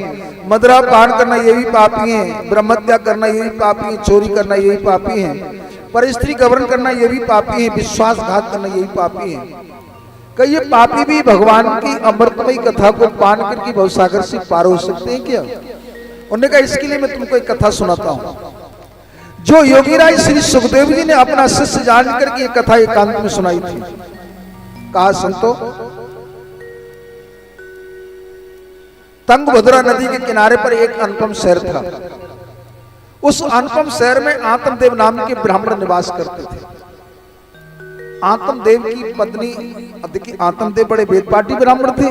मदिरा पान करना ये भी पापी हैं। ब्रह्मत्या करना ये भी पापी हैं। चोरी करना ये भी पापी हैं। पर स्त्री गवर्न करना ये भी पापी हैं। विश्वासघात करना ये भी पापी हैं। क्या ये पापी भी भगवान की अमृतमयी कथा को पान करके भवसागर से पार हो सकते हैं क्या? उन्होंने कहा इसके लिए मैं तुमको एक कथा सुनाता हूं, जो योगीराज श्री सुखदेव जी ने अपना शिष्य जानकर के एक कथा एकांत में सुनाई थी। कहा संतो, तंगभद्रा नदी के किनारे पर एक अनुपम शहर था। उस अनुपम शहर में आत्मदेव नाम के ब्राह्मण निवास करते थे। आत्मदेव की पत्नी, अब देखिए आत्मदेव बड़े वेदपाठी ब्राह्मण थे,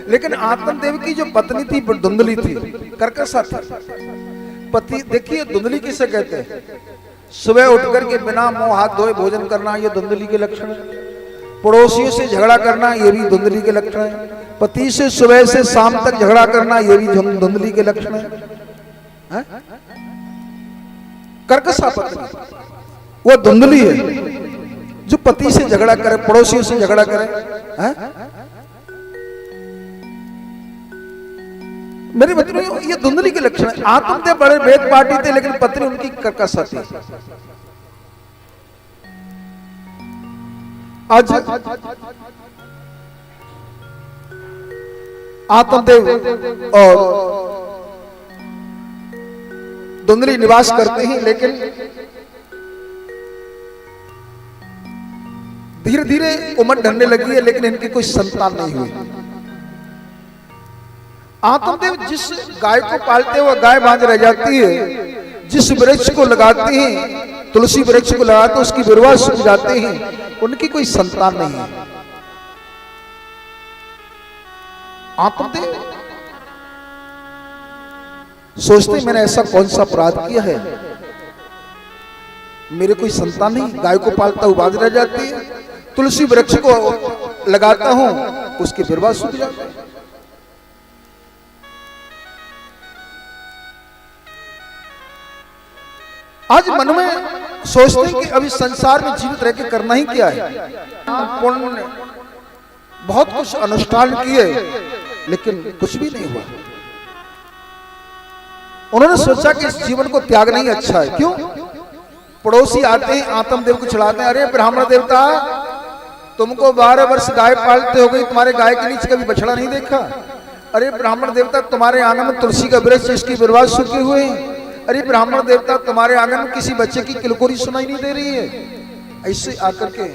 लेकिन आत्मदेव की जो पत्नी थी वो धुंधली थी, कर्कशा थी। पति देखिए धुंधली किसे कहते हैं? सुबह उठकर के बिना मुंह हाथ धोए भोजन करना ये धुंधली के लक्षण है। पड़ोसियों से झगड़ा करना ये भी धुंधली के लक्षण है। पति से सुबह से शाम तक झगड़ा करना ये भी धुंधली के लक्षण है। कर्कशा पत्नी वो धुंधली है। जो पति से झगड़ा करे, पड़ोसियों से झगड़ा करे, मेरी पत्नी ये धुंधली के लक्षण है। आत्मदेव बड़े वेद पाठी थे, लेकिन पत्नी उनकी कर्कशा थी। आज आत्मदेव और धुंधली निवास करते हैं, लेकिन धीरे धीरे उम्र ढलने लगी है, लेकिन इनकी कोई संतान नहीं हुई। आत्मदेव जिस गाय को पालते हुए गाय बांझ रह जाती है, जिस वृक्ष को लगाते हैं, तुलसी वृक्ष को लगाते उसकी विरवा सूख जाते हैं, उनकी कोई संतान नहीं है। आत्मदेव सोचते मैंने ऐसा कौन सा अपराध किया है, मेरे कोई संतान नहीं, गाय को पालता हुआ बांझ रह जाती है, तुलसी वृक्ष को लगाता हूं उसकी विरवा सूख जाती है। आज मन में सोचते हैं कि अभी संसार में जीवित रह के करना ही क्या है। पुण्य बहुत कुछ अनुष्ठान किए, लेकिन कुछ भी नहीं हुआ। उन्होंने सोचा कि इस जीवन को त्यागना ही अच्छा है। क्यों? पड़ोसी आते हैं, आत्मदेव को चढ़ाते हैं, अरे ब्राह्मण देवता तुमको 12 वर्ष गाय पालते हो गई, तुम्हारे गाय के नीचे कभी बछड़ा नहीं देखा? अरे ब्राह्मण देवता तुम्हारे आंगन में तुलसी का वृक्ष इसकी विरवा सूखे हुए हैं। अरे ब्राह्मण देवता तुम्हारे आंगन में किसी बच्चे की किलकोरी सुनाई नहीं दे रही है। ऐसे आकर के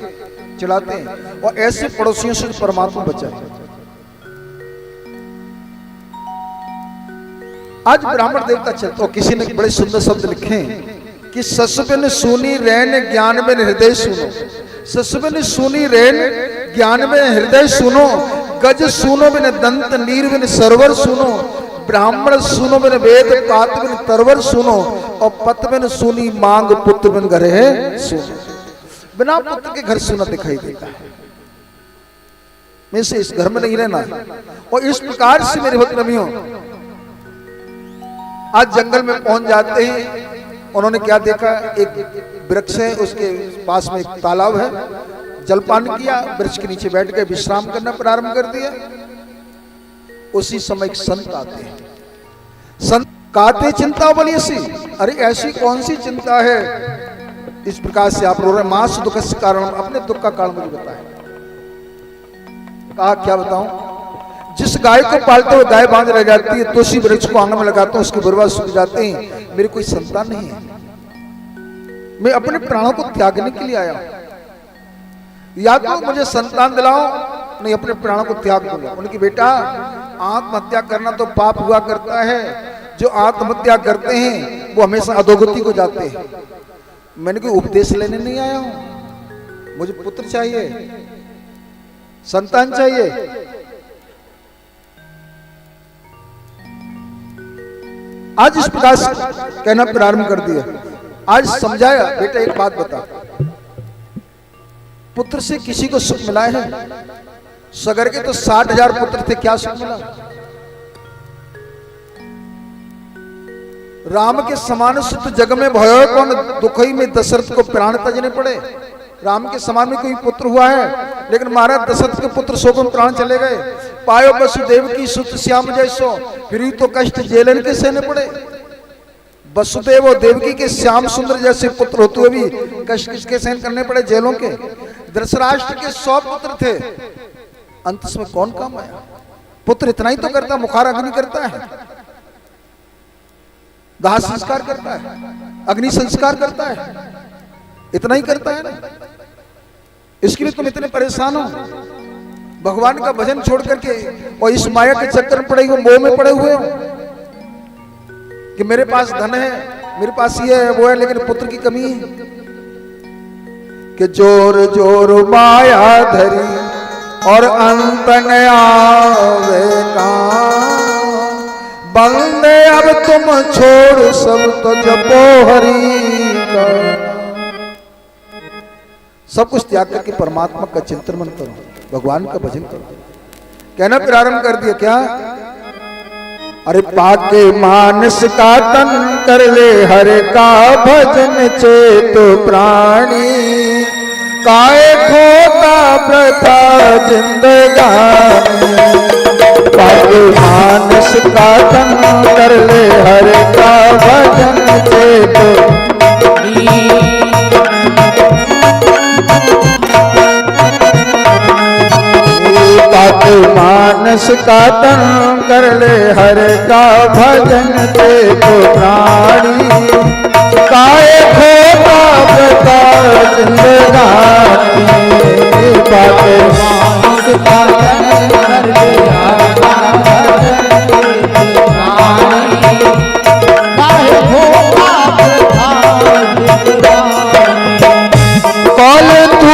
चलाते हैं, और ऐसे पड़ोसियों से परमात्मा बचाए। आज ब्राह्मण देवता चलते, और किसी ने बड़े सुंदर शब्द लिखे हैं कि ससुबिन सुनी रैन ज्ञान में हृदय सुनो। ससुबिन सुनी रैन ज्ञान में हृदय सुनो, गज सुनो बिन दंत नीर बिन सरवर सुनो, ब्राह्मण सुनो बिन वेद पात बिन तरवर सुनो, और पत बिन सुनी मांग पुत्र बिन घर है सुनो। बिना पुत्र के घर सुना दिखाई देता है। मैं से इस घर में नहीं रहना। और इस प्रकार से मेरे भक्त नबियों आज जंगल में पहुंच जाते हैं। उन्होंने क्या देखा? एक वृक्ष है, उसके पास में एक तालाब है, जलपान किया, वृक्ष के नीचे बैठ के विश्राम करना प्रारंभ कर दिया। उसी समय एक संत आते हैं। संत कहते चिंता बोलिए सी, अरे ऐसी कौन सी चिंता है इस प्रकार से आप रो रहे? मास दुख के कारण, अपने दुख का कारण मुझे बताएं। कहा क्या बताऊं? जिस गाय को पालते हुए गाय बांध रह जाती है, तुलसी वृक्ष को आंगन में लगाता हूं, उसके बुरवा सूख जाते हैं, मेरी कोई संतान नहीं है, मैं अपने प्राणों को त्यागने के लिए आया हूं। या तो मुझे संतान दिलाओ, नहीं अपने प्राणों को त्याग दूंगा। उनकी बेटा आत्महत्या करना तो पाप हुआ करता है, जो आत्महत्या करते हैं वो हमेशा अधोगति को जाते हैं। मैंने कोई उपदेश लेने नहीं आया हूं, मुझे पुत्र चाहिए, संतान चाहिए। आज इस प्रकार से कहना प्रारंभ कर दिया। आज समझाया, बेटा एक बात बता, पुत्र से किसी को सुख मिला है? सगर के तो 60,000 पुत्र थे, क्या सुख मिला? राम के समान सुत जग में भयो कौन, दुखई में दशरथ को प्राण तजने पड़े। राम के समान में कोई पुत्र हुआ है, लेकिन महाराज दशरथ के पुत्र शोक में प्राण चले गए। पायो वसुदेव की सुत श्याम जैसो, फिर तो कष्ट जेलन के सहने पड़े। वसुदेव और देवकी के श्याम सुंदर जैसे पुत्र होते हुए भी कष्ट किसके सहन करने पड़े? जेलों के। धृतराष्ट्र के 100 पुत्र थे, अंत में कौन काम आया? पुत्र इतना ही तो करता, मुखार अग्नि करता है, दाह संस्कार करता है, अग्नि संस्कार करता है, इतना ही करता है ना। इसके लिए तुम इतने परेशान हो? भगवान का भजन छोड़ करके और इस माया के चक्कर में पड़े हुए, मोह में पड़े हुए हो कि मेरे पास धन है, मेरे पास ये है वो है, लेकिन पुत्र की कमी है। कि जोर जोर माया धरी और अंत न आवे काम, बंदे अब तुम छोड़ सब तो जपो हरि का। सब कुछ त्याग करके परमात्मा का चिंतन मन करो, भगवान का भजन करो। कहना प्रारंभ कर दिया क्या? अरे पाके मानस का तन कर ले हर का भजन चेत प्राणी, काए खोता प्रथा जिंदगानी। पाके मानस का तन कर ले हर का भजन चेत, पाके मानस का तन कर ले हर का भजन चेत प्राणी, काए खोता प्रता जिंदगानी। पाके मानस का तन कर ले हर का भजन चेत प्राणी, काए खोता प्रता जिंदगानी। कौन तू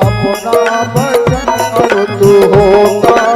अपना भजन अब तू होता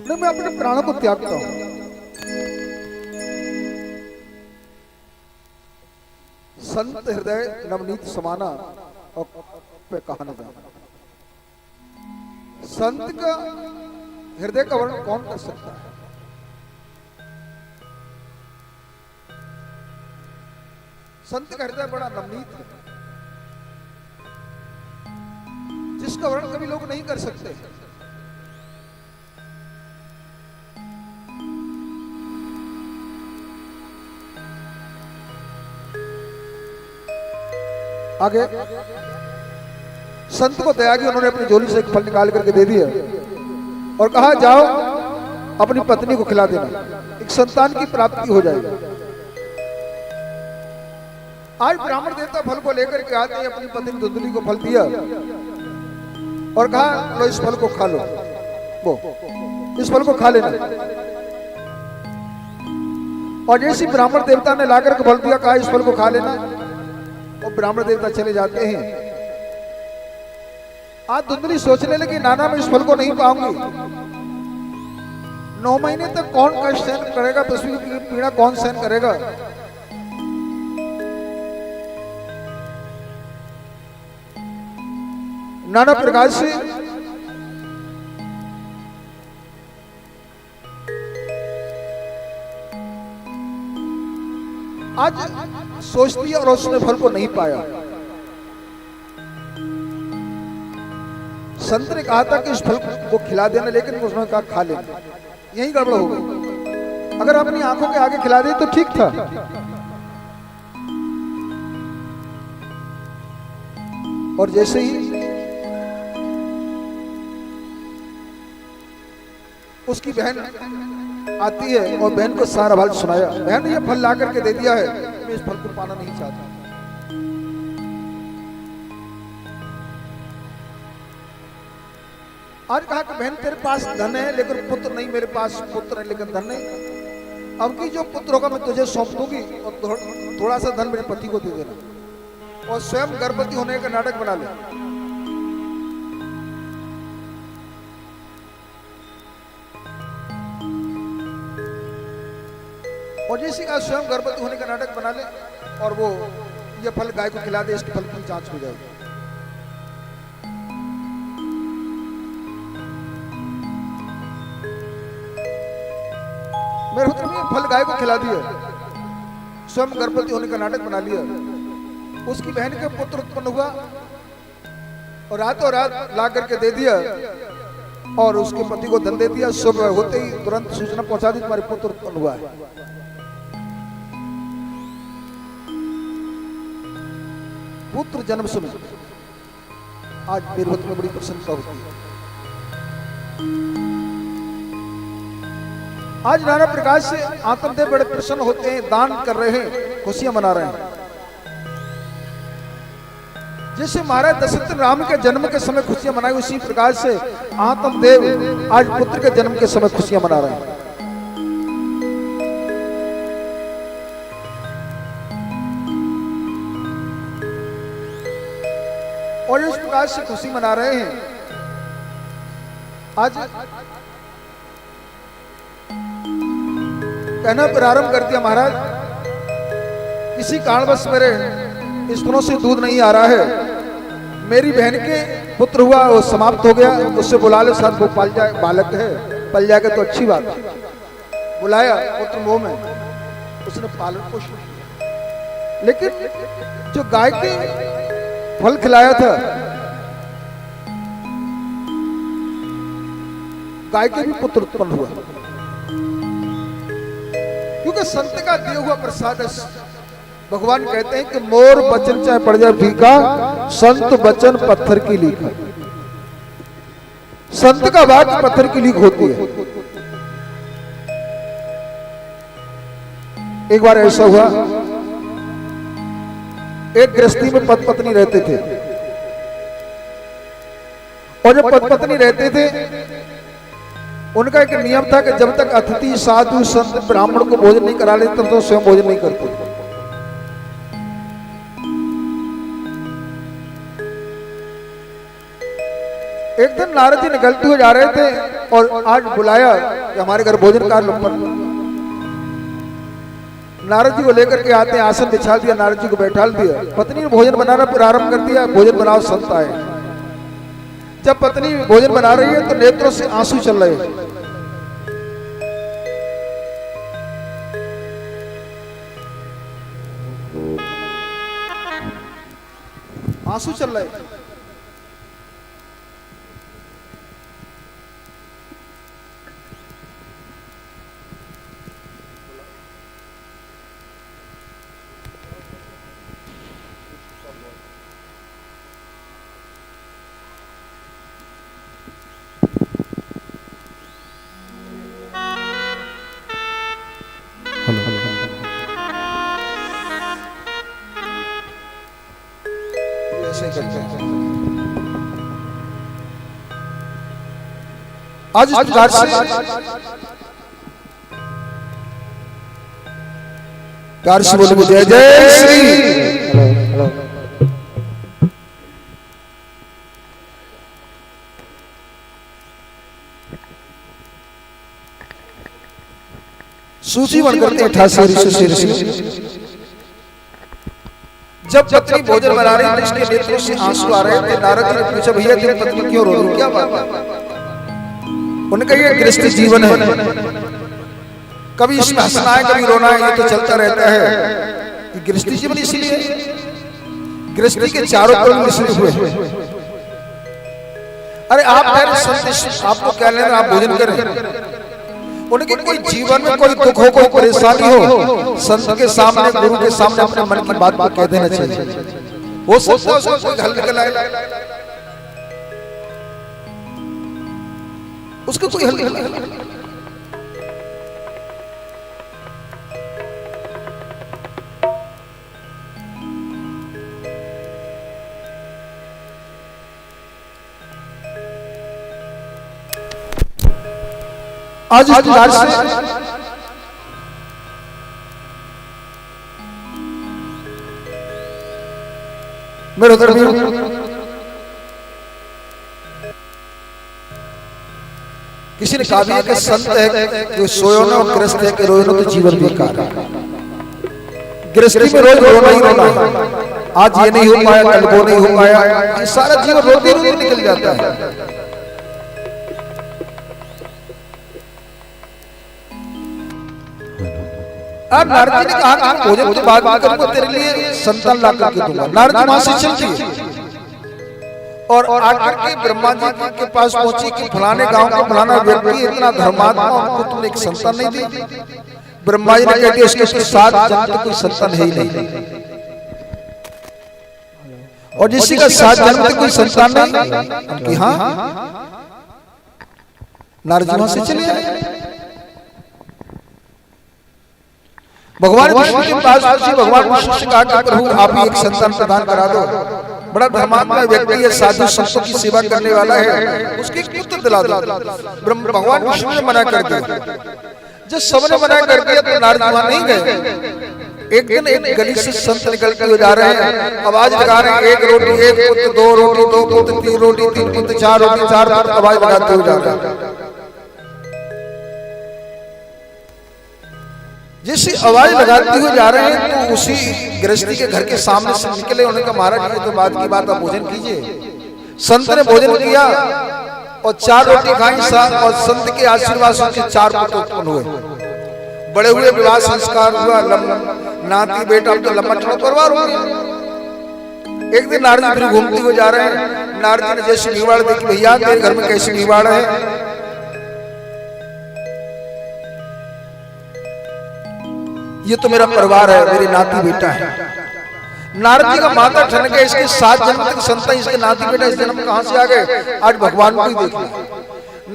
नहीं, मैं अपने प्राणों को त्यागता हूं। संत हृदय नवनीत समाना और पे कहा न जाना। संत का हृदय का वर्णन कौन कर सकता है? संत का हृदय बड़ा नवनीत है, जिसका वर्णन कभी लोग नहीं कर सकते। आगे संत को दया की, उन्होंने अपनी झोली से एक फल निकाल करके दे दिया और कहा जाओ अपनी पत्नी को खिला देना, एक संतान की प्राप्ति हो जाएगी। आज ब्राह्मण देवता फल को लेकर के आते हैं, अपनी पत्नी धुंधली को फल दिया और कहा लो इस फल को खा लो, वो इस फल को खा लेना। और जैसे ब्राह्मण देवता ने लाकर के फल दिया, कहा इस फल को खा लेना, और ब्राह्मण देवता चले जाते हैं। आज धुंधली सोचने लगी नाना मैं इस फल को नहीं पाऊंगी, 9 महीने तक कौन कष्ट सहन करेगा, पृथ्वी की पीड़ा कौन सहन करेगा। नाना प्रकार से आज सोचती है और उसने फल को नहीं पाया। संत ने कहा था कि इस फल को खिला देना, लेकिन उसने कहा खा लेना। यही गड़बड़ हो गई। अगर अपनी आंखों के आगे खिला दे तो ठीक था। और जैसे ही उसकी बहन आती है और बहन को सारा हाल सुनाया, बहन ने ये फल ला करके दे दिया है, मैं इस फल को पाना नहीं चाहता। आज कहा कि बहन तेरे पास धन है लेकिन पुत्र नहीं, मेरे पास पुत्र है लेकिन धन नहीं। अब की जो पुत्र होगा मैं तुझे सौंप दूंगी और थोड़ा सा धन मेरे पति को दे देना, और स्वयं गर्भवती होने का नाटक बना ले। और जैसे कहा स्वयं गर्भवती होने का नाटक बना ले और वो ये फल गाय को खिला दे, इसके फल की जांच हो जाएगी। मेरे पुत्र ने फल गाय को खिला दिया, स्वयं गर्भवती होने का नाटक बना लिया। उसकी बहन के पुत्र उत्पन्न हुआ और रातों रात ला करके दे दिया और उसके पति को धन दे दिया। सुबह होते ही तुरंत सूचना पहुंचा दी तुम्हारे पुत्र उत्पन्न हुआ है। पुत्र जन्म समय आज वीरभद्र में बड़ी प्रसन्नता होती है। आज नाना प्रकार से आत्मदेव बड़े प्रसन्न होते हैं, दान कर रहे हैं, खुशियां मना रहे हैं। जैसे महाराज दशरथ राम के जन्म के समय खुशियां मनाई, उसी प्रकार से आत्मदेव आज पुत्र के जन्म के समय खुशियां मना रहे हैं। और इस प्रकार से खुशी मना रहे हैं। आज कहना प्रारंभ कर दिया, महाराज किसी कारणवश मेरे स्तनों से दूध नहीं आ रहा है, मेरी बहन के पुत्र हुआ वो समाप्त हो गया, उससे बुला ले, साथ वो पल जाए, बालक है पल जाएगा तो अच्छी बात है। बुलाया, पुत्र मोह में उसने पालन पोषण किया, लेकिन जो गाय के फल खिलाया था गाय के भी पुत्र उत्पन्न हुआ, क्योंकि संत का दिया हुआ प्रसाद। भगवान कहते हैं कि मोर बचन चाहे पड़ जाए फीका, संत बचन पत्थर की लीक है। संत का वाक्य पत्थर की लीक होती है। एक बार ऐसा हुआ, एक गृहस्थी में पति पत्नी रहते थे, और जब पति पत्नी रहते थे उनका एक नियम था कि जब तक अतिथि साधु संत ब्राह्मण को भोजन नहीं करा लेते तब तो स्वयं भोजन नहीं करते। एक दिन नारद जी निकलते हुए जा रहे थे और आज बुलाया कि हमारे घर भोजन का पर नारद जी को लेकर के आते हैं, आसन बिछा दिया, नारद जी को बैठाल दिया, पत्नी ने भोजन बनाना प्रारंभ कर दिया, भोजन बनाओ संत आए। जब पत्नी भोजन बना रही है तो नेत्रों से आंसू चल रहे हैं। आंसू चल रहे हैं। आज इस प्रकार से प्यार से बोलो जय जय श्री। सूची बन करते 88 ऋषि। जब पत्नी भोजन बना रही थी उसके नेत्रों से आंसू आ रहे थे। नारद जी ने पूछा, भैया तेरी पत्नी क्यों रो रही, क्या बात है? उनका ये गृहस्थ जीवन है, कभी इसमें हंसना है कभी रोना है, ये तो चलता रहता है। गृहस्थी जीवन इसलिए गृहस्थी के चारों तरफ मिश्रित हुए। अरे आप कह रहे संत, आपको क्या लेना, आप भोजन करें। उनके कोई जीवन में कोई दुख हो, कोई परेशानी हो, संत के सामने, गुरु के सामने अपने मन की बात को कह देना चाहिए। वो सकता है उसको कोई हल निकल आए, उसको कोई हल निकल आए। आज इस प्रकार से मेरे उधर भी किसी ने कहा भी कि संत है कि सोयो न और गृहस्थ है कि रोयो न तो जीवन बेकार है। गृहस्थी में रोज रोना ही रोना है। आज ये नहीं हो पाया, कल वो नहीं हो पाया, ये सारा जीवन रोते रोते निकल जाता है। अब नारद जी ने कहा कि भोजन के बाद करूंगा, तेरे लिए संतान ला करके दूंगा। नारद जी वहां से चलती है और आकर के ब्रह्मा जी के पास पहुंची कि फलाने गांव का फलाना व्यक्ति इतना धर्मात्मा, उनको तुमने एक संतान नहीं दी। ब्रह्मा जी ने कह दिया उसके 7 जन्म तक कोई संतान है ही नहीं, और जिसकी का 7 जन्म तक कोई संतान नहीं कि हाँ। नारद जी वहां से चले आए। भगवान विष्णु के पास पहुंचे। भगवान विष्णु से कहा कि प्रभु आप ही एक संतान प्रदान करा दो। बड़ा धर्मात्मा व्यक्ति है, साधु संतों की सेवा करने वाला है, उसके एक पुत्र दिला दो। भगवान विष्णु ने मना कर दिया। जब सबने मना कर दिया तो नारद वहां नहीं गए। एक दिन एक गली से संत निकलते हुए जा रहे हैं, आवाज लगा रहे हैं, 1 रोटी 1 पुत्र, 2 रोटी 2 पुत्र, 3 रोटी 3 पुत्र, 4 रोटी 4 पुत्र, आवाज लगाते हुए जा रहे हैं। जैसे आवाज लगाते हुए जा रहे हैं तो उसी गृहस्थी के घर के सामने से निकले। उन्होंने कहा, महाराज ये तो बात की बात, आप भोजन कीजिए। संत ने भोजन किया और 4 रोटी खाई साथ, और संत के आशीर्वाद से 4 पुत्र उत्पन्न हुए। बड़े हुए, विवाह संस्कार हुआ, नाती बेटा तो लंबा चौड़ा परिवार हो गया। एक दिन नारद जी फिर घूमते हुए जा रहे हैं। नारद जी ने जैसे निवाड़ देखी, भैया तेरे घर में कैसी निवाड़ है? ये तो मेरा परिवार है, मेरी नाती बेटा है। नारद जी का माथा ठन गया, इसके 7 जन्म तक संतान, इसके नाती बेटा इस जन्म कहां से आ गए? आज भगवान को ही देख लिया।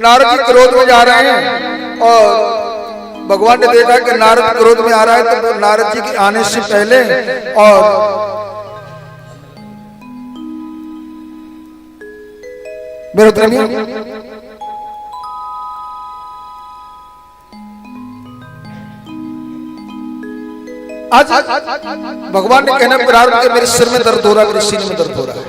नारद जी क्रोध में जा रहे हैं और भगवान ने देखा कि नारद क्रोध में आ रहा है, तो नारद जी के आने से पहले और मेरे उतर आज भगवान ने कहना प्रारंभ किया, मेरे सिर में दर्द हो रहा है, मेरे सीने में दर्द हो रहा है।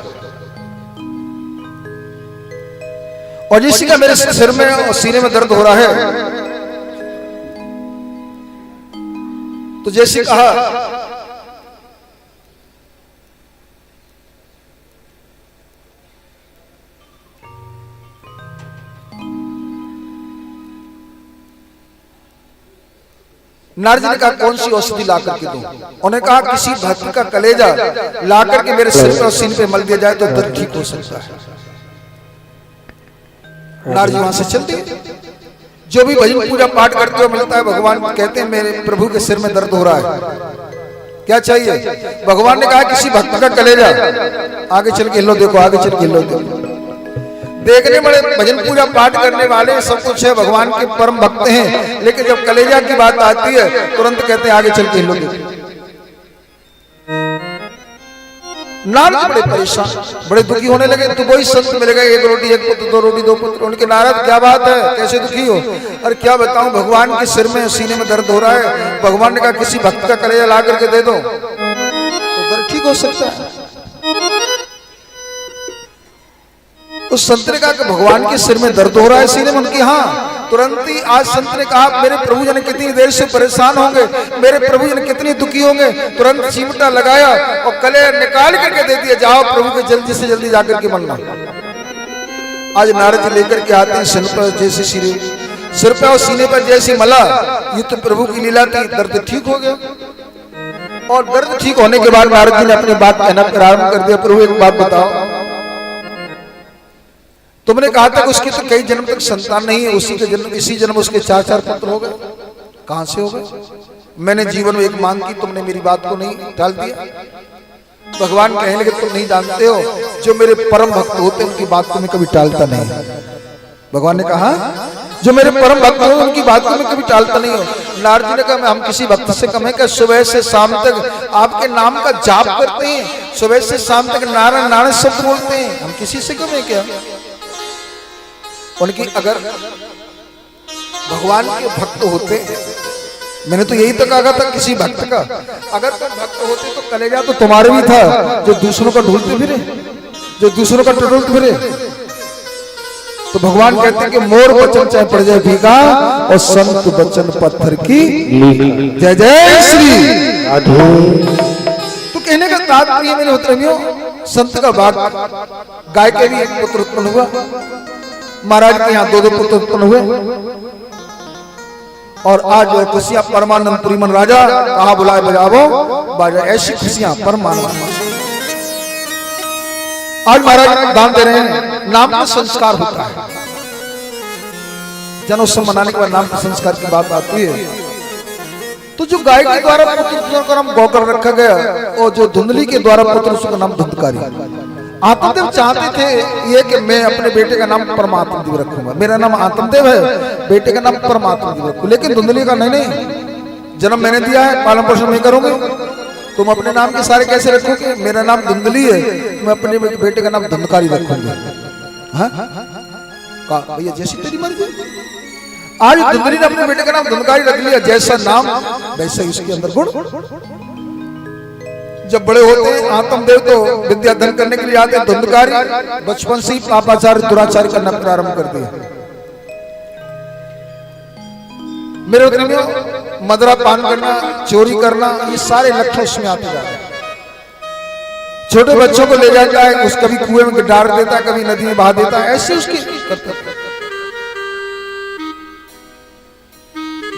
और जिसी का मेरे सिर में और सीने में दर्द हो रहा है, तो जैसे कहा नारद जी ने कहा कौन सी औषधि ला करके दूं? उन्होंने कहा किसी भक्त का कलेजा ला करके मेरे सिर पे और सीने पे मल दिया जाए तो दर्द ठीक हो सकता है। नारद जी वहां से चलते, जो भी भजन पूजा पाठ करते हुए मिलता है, भगवान कहते हैं मेरे प्रभु के सिर में दर्द हो रहा है, क्या चाहिए? भगवान ने कहा किसी भक्त का कलेजा, आगे चल के हिलो देखो, आगे चल के हिलो देखो। देखने बड़े भजन पूजा पाठ करने वाले सब कुछ है, भगवान के परम भक्त हैं, लेकिन जब कलेजा की बात आती है तुरंत कहते हैं आगे चल के हिलो देखो। नारद बड़े परेशान, बड़े दुखी होने लगे। तो वही संत मिल गए, एक रोटी एक पुत्र, दो रोटी दो पुत्र। उनके नारद क्या बात है, कैसे दुखी हो? अरे क्या बताऊं, भगवान के सिर में सीने में दर्द हो रहा है। भगवान ने कहा किसी भक्त का कलेजा ला करके दे दो तो दर्द ठीक हो सकता है। उस संत ने कहा कि भगवान के सिर में दर्द हो रहा है सीने में? उनकी हाँ। तुरंत ही आज संत ने कहा मेरे प्रभु जन कितनी देर से परेशान होंगे, मेरे प्रभु जन कितने दुखी होंगे। तुरंत चिमटा लगाया और कलेजा निकाल करके दे दिया, जाओ प्रभु के जल्दी से जल्दी जाकर के मरना। आज नारद जी लेकर के आते हैं, सिर पर जैसे सिर पे और सीने पर जैसे मला, ये तो प्रभु की लीला थी। दर्द ठीक हो गया, और दर्द ठीक होने के बाद नारद जी ने अपनी बात कहना प्रारंभ कर दिया। प्रभु एक बात बताओ, तुमने कहा था कि उसकी तो कई जन्म तक संतान नहीं है, उसी के जन्म इसी जन्म उसके 4-4 पुत्र हो गए, कहां से हो गए? मैंने जीवन में एक मांग की, तुमने मेरी बात को नहीं टाल दिया। भगवान कहने लगे तुम नहीं जानते हो, जो मेरे परम भक्त होते हैं उनकी बात को मैं कभी टालता नहीं। भगवान ने कहा जो मेरे परम भक्त हो उनकी बात को मैं कभी टालता नहीं हूँ। नारद जी ने कहा हम किसी भक्त से कम है क्या? सुबह से शाम तक आपके नाम का जाप करते हैं, सुबह से शाम तक नारायण नारायण शब्द बोलते हैं, हम किसी से कम है क्या? उनकी अगर भगवान के भक्त होते, मैंने तो यही तो कहा था किसी भक्त का, अगर तुम भक्त होते तो कलेजा तो तुम्हारे भी था, जो दूसरों का ढूंढते फिरे, जो दूसरों का टटोलते फिरे। तो भगवान कहते हैं कि मोर वचन चाहे पड़ जाए भीगा और संत वचन पत्थर की जय जय श्री साधु। तो कहने का तात्पर्य मेरे उत्तरमियों, संत का बात, गाय के भी एक पुत्र उत्पन्न हुआ, महाराज के यहाँ 2-2 पुत्र उत्पन्न हुए, और आज जो खुशियां परमानंद पुरीमन राजा कहा बुलाए बजावो बाजा, ऐसी खुशियां परमानंद। आज महाराज दान दे रहे हैं, नाम का संस्कार होता है, जन्मोत्सव मनाने के बाद नाम के संस्कार की बात आती है। तो जो गाय के द्वारा पुत्र का नाम गौकर रखा गया, और जो धुंधली के द्वारा पुत्र उसका नाम धुंधकारी। आत्मदेव चाहते थे ये कि मैं अपने बेटे का नाम परमात्मदेव रखूंगा, मेरा नाम आत्मदेव है, बेटे का नाम परमात्मदेव रखूं। लेकिन धुंधली का नहीं, जन्म मैंने दिया है, पालन पोषण मैं करूंगी, तुम अपने नाम के सारे कैसे रखोगे? मेरा नाम धुंधली है, मैं अपने बेटे का नाम धुंधकारी रखूंगा। भैया जैसी तेरी मर्जी। आज धुंधली ने अपने बेटे का नाम धुंधकारी रख लिया, जैसा नाम वैसा ही उसके अंदर गुण। जब बड़े होते हैं आत्मदेव तो विद्या धन करने के लिए आते हैं, धुंधकारी बचपन से ही पापाचार दुराचार करना प्रारंभ कर दिया। मेरे उत्तरमियों, मदरा पान करना, चोरी करना, ये सारे लक्षण उसमें आते जा रहे हैं। छोटे बच्चों को ले जाता है, उस कभी कुएं में डाल देता है, कभी नदी में बहा देता है, ऐसे उसकी करता है।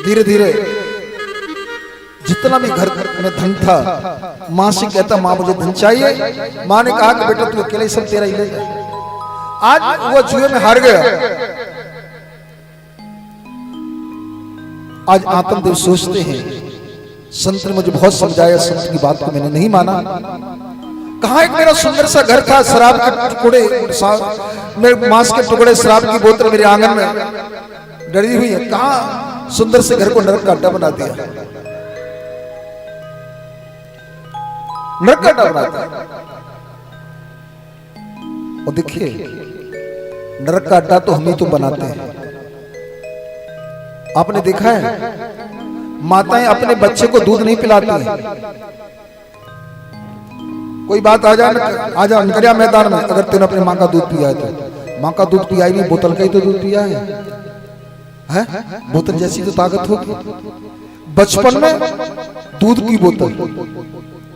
धीरे धीरे जितना भी घर में धन था, माँ से कहता माँ मुझे धन चाहिए, माँ ने कहा कि बेटा तू अकेले सब तेरा ही ले जा। आज वो जुए में हार गया। आज आत्मदेव सोचते हैं संत ने मुझे बहुत समझाया, संत की बात को मैंने नहीं माना। कहा एक मेरा सुंदर सा घर था, शराब के टुकड़े, मेरे मांस के टुकड़े, शराब की बोतल मेरे आंगन में डरी हुई है। कहा सुंदर से घर को नरक का अड्डा बना दिया, नरक का अड्डा बना दिया। और देखिए नरक का अड्डा तो हम ही तो बनाते हैं। आपने देखा है माताएं अपने बच्चे को दूध नहीं पिलाती हैं। कोई बात आ जाए निकलिया मैदान में, अगर तूने अपनी माँ का दूध पिया है तो माँ का दूध पिया ही नहीं, बोतल का ही तो दूध पिया है? बोतल जैसी तो ताकत होगी। बचपन में दूध की बोतल,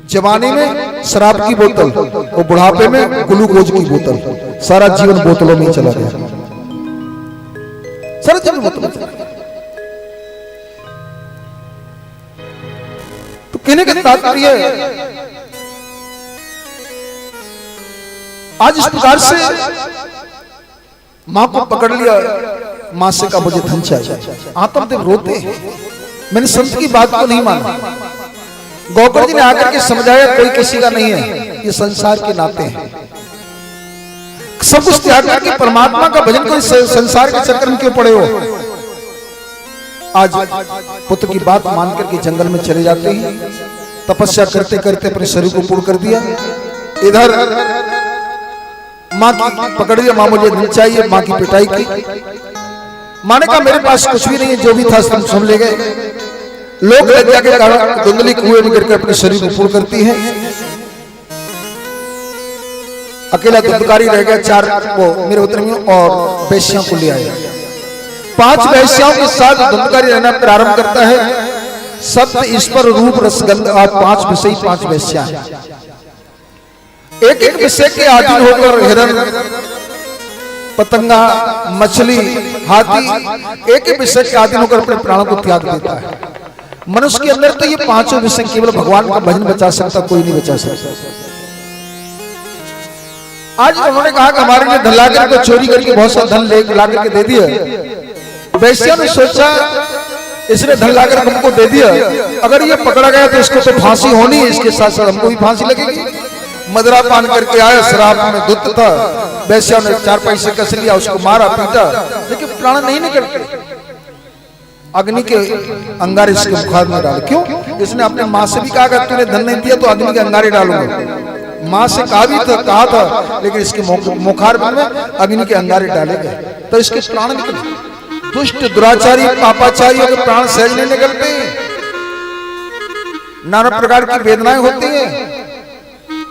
जवानी में शराब की बोतल और बुढ़ापे में ग्लूकोज की बोतल। सारा जीवन बोतलों में ही चला गया, सारा जीवन बोतलों में चला गया। तो कहने का तात्पर्य आज इस प्रकार से मां को पकड़ लिया, मां से का मुझे धन चाहिए। आत्मदेव रोते हैं, मैंने संत की बात को नहीं माना। गौकर जी ने आकर के समझाया कोई किसी का नहीं है, ये संसार के नाते हैं। सब कुछ त्याग करके परमात्मा का भजन करो, संसार के चक्कर में क्यों पड़े हो? आज पुत्र की बात मान करके जंगल में चले जाते हैं, तपस्या करते करते अपने शरीर को पूर्ण कर दिया। इधर मां की पकड़ लिया, मां मुझे धन चाहिए, मां की पिटाई की। मां ने कहा मेरे पास कुछ भी नहीं है, जो भी था सब ले गए। लोग लज्जा के कारण धुंधली कुएं में गिरकर अपने शरीर को पूर्ण करती है। अकेला धुंधकारी रह गया, 4 वो मेरे उतर में और वैश्याओं को ले आया। 5 वैश्याओं के साथ धुंधकारी रहना प्रारंभ करता है। सत्य, ईश्वर, रूप, रसगंध और 5 विषय 5 वैश्या। एक एक विषय के अधीन होकर हिरण, पतंगा, मछली, हाथी एक एक विषय के अधीन होकर अपने प्राणों को त्याग देता है। मनुष्य के अंदर तो ये 5 विषय केवल भगवान का भजन बचा सकता, कोई नहीं बचा सकता। आज उन्होंने कहा कि हमारे लिए धन लाकर को चोरी करके बहुत सा धन ले ला करके दे दिया। वैश्या ने सोचा इसने धन लाकर हमको दे दिया, अगर ये पकड़ा गया तो इसको तो फांसी होनी है, इसके साथ साथ हमको भी फांसी लगेगी। मदरा पान करके आया, शराब में धुत था। वैश्या ने 4 पैसे कस लिया, उसको मारा पीटा, लेकिन प्राण नहीं निकलते। अग्नि के अंगारे इसके मुखार में डाले। क्यों? इसने अपने माँ से भी कहा कि तूने धन नहीं दिया तो अग्नि के अंगारे डालूंगा। माँ से कहा था, लेकिन इसके मुखार में अग्नि के अंगारे डाले गए तो इसके प्राण निकले। दुष्ट, दुराचारी, पापाचारियों के प्राण सहज नहीं निकलते। नाना प्रकार की वेदनाएं होती हैं,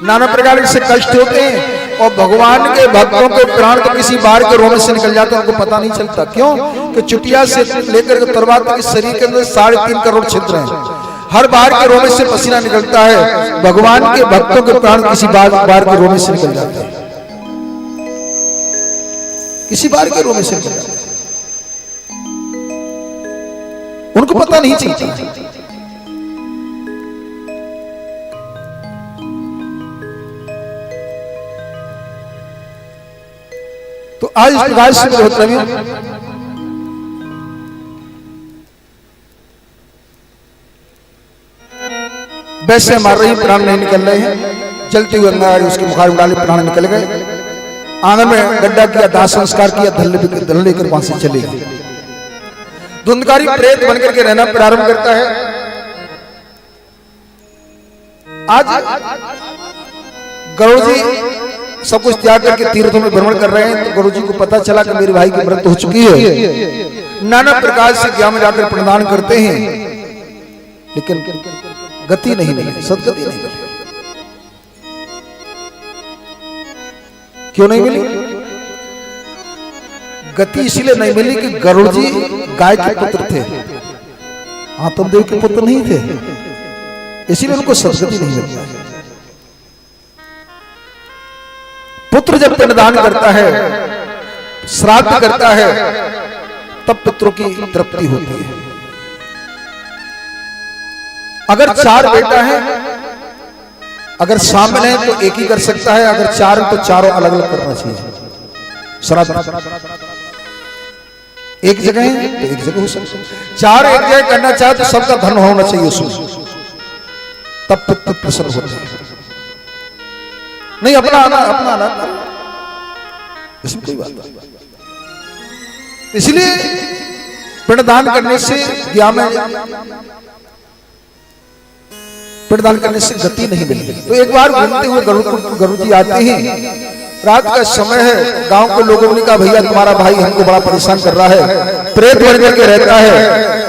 नाना प्रकार से कष्ट होते हैं, और भगवान के भक्तों के प्राण तो किसी बार के रोमे से निकल जाते हैं, उनको पता नहीं चलता। क्यों? कि चुटिया से लेकर के तलवार तक शरीर के अंदर 3.5 करोड़ छिद्र हैं। हर बार के रोमे से पसीना निकलता है। भगवान के भक्तों के प्राण किसी बार के रोमे से निकल जाते हैं, किसी बार के रोमे से निकल जाते हैं, उनको पता नहीं चलता। तो आज इस प्रकार से महोत्सव वैसे मार रही, प्राण नहीं निकल रहे हैं। जलती हुई अंगार उसके मुखार में डाले, प्राण निकल गए। आंगन में गड्ढा किया, दाह संस्कार किया, धन लेकर वहां से चले गए। धुंधकारी प्रेत बनकर के रहना प्रारंभ करता है। आज गरुड़ जी सब कुछ त्याग करके तीर्थों में भ्रमण कर रहे हैं। तो गुरु जी को पता चला कि मेरे भाई की मृत्यु हो चुकी है। नाना प्रकार से ज्ञान में जाकर प्रदान करते हैं, लेकिन गति नहीं मिली, सदगति नहीं मिली। क्यों नहीं मिली? गति इसलिए नहीं मिली कि गरुड़ जी गाय के पुत्र थे, आत्मदेव के पुत्र नहीं थे, इसीलिए उनको सदगति नहीं मिलती। पुत्र जब पिंडदान करता है, श्राद्ध करता है, तब पितरों की तृप्ति होती है। अगर 4 बेटा है, अगर शामिल है तो एक ही कर सकता है, अगर 4 है तो चारों अलग अलग करना चाहिए। श्राद्ध एक जगह है तो एक जगह हो सकता है, 4 एक जगह करना चाहे तो सबका धर्म होना चाहिए उसमें, तब पितर प्रसन्न होते हैं। नहीं अपना आना इसमें कोई बात नहीं। इसलिए पिंडदान करने से ज्ञान में, पिंडदान करने से गति नहीं मिलती। तो एक बार घूमते हुए गरुड़ जी आते हैं, रात का समय है। गांव के लोगों ने कहा भैया तुम्हारा भाई हमको बड़ा परेशान कर रहा है, प्रेत बन करके रहता है।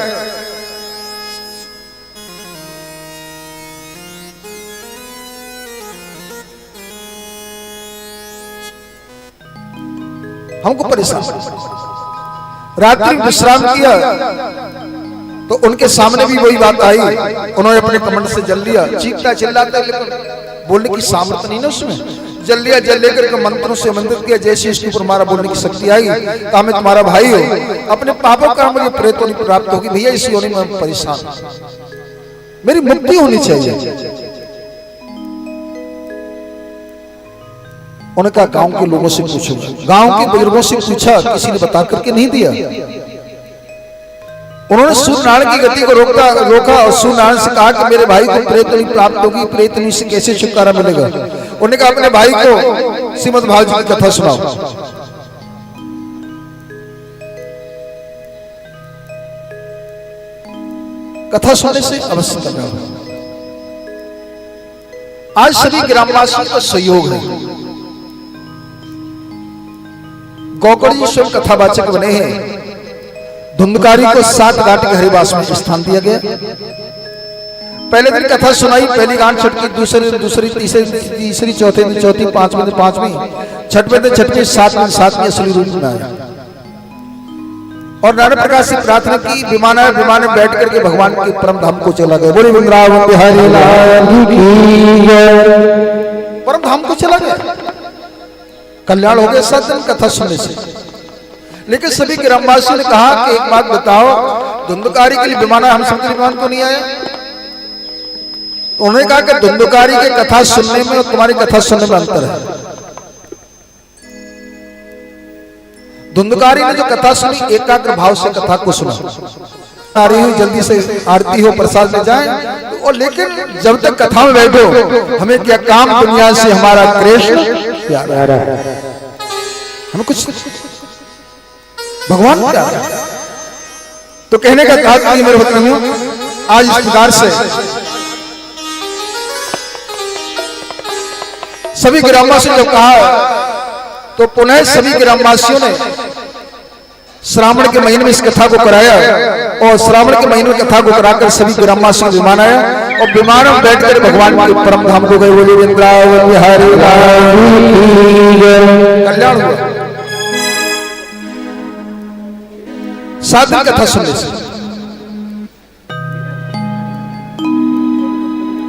हमको परेशान। रात्रि विश्राम किया तो उनके सामने भी वही बात आई। उन्होंने अपने कमंड से जल लिया, चीखता चिल्लाता, लेकिन बोलने की सामर्थ्य नहीं ना उसमें। जल लिया, जल लेकर के मंत्रों से मंत्रित किया। जैसे इसके ऊपर हमारा बोलने की शक्ति आई, कहा मैं तुम्हारा भाई हो, अपने पापों का मुझे प्रेत होनी प्राप्त होगी। भैया इस योनि में मैं परेशान, मेरी मुक्ति होनी चाहिए। उन्होंने कहा गांव के लोगों से पूछो। गांव के बुजुर्गों से पूछा, किसी ने बता करके नहीं दिया। उन्होंने सूर्यनारायण की गति को रोका और सूर्यनारायण से कहा कि मेरे भाई को प्रेत नहीं प्राप्त होगी, प्रेत नहीं से कैसे छुटकारा मिलेगा। उन्होंने कहा अपने भाई को श्रीमद् भागवत जी की कथा सुनाओ। कथा सुनने से अवश्य करना। आज सभी ग्रामवासियों का सहयोग है। गौकड़ जी स्वयं कथावाचक बने हैं। धुंधकारी को 7 गांठ के हरिवास में स्थान दिया गया। पहले दिन कथा सुनाई, पहली गांठ छटकी, दूसरी तीसरी चौथी दिन चौथी, पांचवें दिन पांचवी, छठवें दिन छठवीं, सातवें असली रूप में आया। और नारायण प्रकाश से प्रार्थना की, विमान में बैठ करके भगवान के परम धाम को चला गया। बोले वृंदावन बिहारी लाल की जय। परम धाम को चला गया, कल्याण हो गया 7 दिन कथा सुनने से। लेकिन सभी ग्रामवासियों ने कहा कि एक बात बताओ, धुंधकारी के लिए विमान हम सबके विमान को नहीं आया। तो उन्होंने कहा कि धुंधकारी के कथा सुनने में और तुम्हारी कथा सुनने में अंतर है। धुंधकारी ने जो कथा सुनी, एकाग्र भाव से कथा को सुना। आ रही हुई जल्दी से आरती हो, प्रसाद ले जाए। और लेकिन जब तक कथा में बैठो, हमें क्या काम, दुनिया से हमारा कृष्ण प्यारा है, हमें कुछ भगवान प्यारा है। तो कहने का तात्पर्य मेरे बच्चों, आज इस प्रकार से सभी ग्रामवासियों ने जब कहा, तो पुनः सभी ग्रामवासियों ने श्रावण के महीने में इस कथा को कराया। और श्रावण के महीने में कथा को कराकर सभी ग्रामवासियों को विमान आया और विमान में बैठकर भगवान के परम धाम को गए। बोले वृंदावन बिहारी लाल की जय। कल्याण हुआ 7 दिन कथा सुनने से।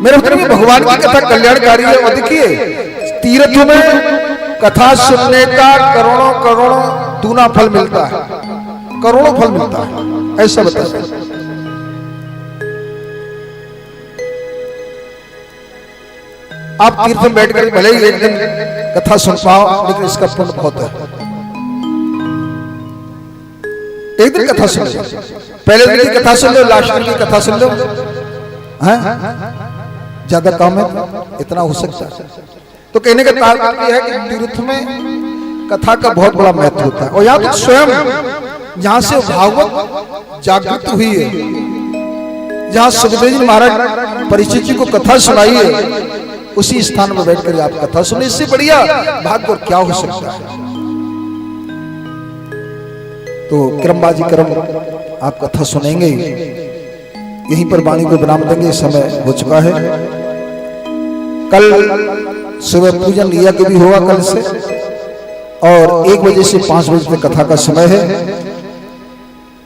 मेरे उत्तर में भगवान की कथा कल्याणकारी है। और देखिए, तीर्थ में कथा सुनने का करोड़ों दूना फल मिलता है, करोड़ों फल मिलता है, ऐसा बताया। आप तीर्थ में बैठकर भले ही एक दिन कथा सुन पाओ, लेकिन इसका पुण्य बहुत है। एक दिन कथा सुन लो, पहले दिन की कथा सुन लो, लास्ट दिन की कथा सुन लो, ज्यादा काम है, इतना हो सकता है। तो कहने का तात्पर्य है कि तीर्थ में कथा का बहुत बड़ा महत्व होता है। और यहाँ तो स्वयं जहां से भागवत जागृत हुई है, जहां सुखदेव जी महाराज परीक्षित जी को कथा सुनाई है, उसी स्थान में बैठकर आप कथा सुने, इससे बढ़िया भाग्य और क्या हो सकता है। तो क्रमबाजी क्रम आप कथा सुनेंगे, यहीं पर वाणी को विराम देंगे। समय हो चुका है। कल सुबह पूजन लिया के भी होगा कल से, और 1 बजे से 5 बजे तक कथा का समय है।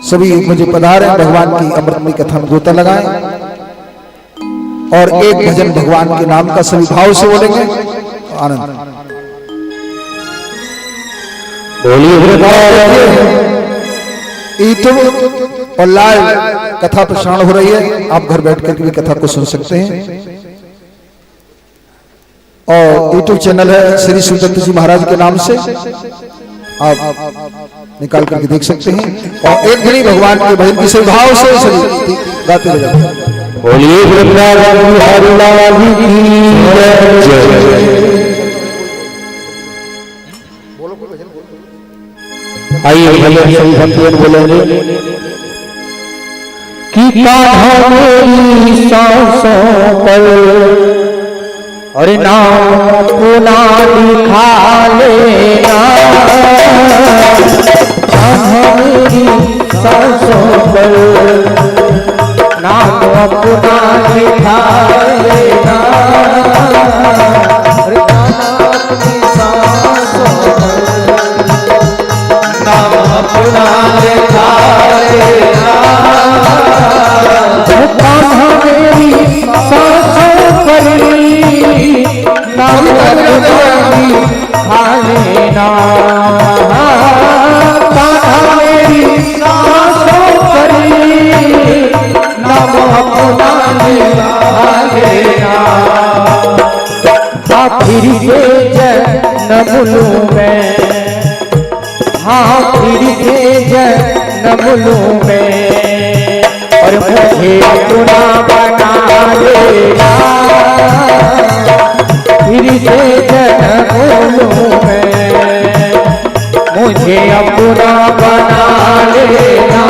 सभी 1 बजे पधारें, भगवान की अमृतमयी कथा में गोता लगाएं और एक भजन भगवान के नाम का सभी भाव से बोलेंगे। आनंद यूट्यूब और लाइव कथा प्रसारण हो रही है। आप घर बैठ कर भी कथा को सुन सकते हैं। और यूट्यूब चैनल है श्री सुदत्त जी महाराज के नाम से, आप निकाल करके देख सकते हैं। और एक दिन भगवान के भजन की भाव से सभी गाते रहे। बोलिए वृंदावन बिहारी लाल की जय। आइए भजन सही भक्तजन बोलेंगे कि कान्हा मेरी सांसों पर और नाम पुना लिखा लेना, कान्हा मेरी सांसों पर नाम पुना लिखा लेना, लेना, कान्हा मेरी सांसों पर नाम अपना लिखा लेना। हाँ फिर से जन्म लूं मैं, हाँ फिर से जन्म लूं मैं, और मुझे अपना बना लेना। फिर से जन्म लूं मैं, मुझे अपना बना लेना।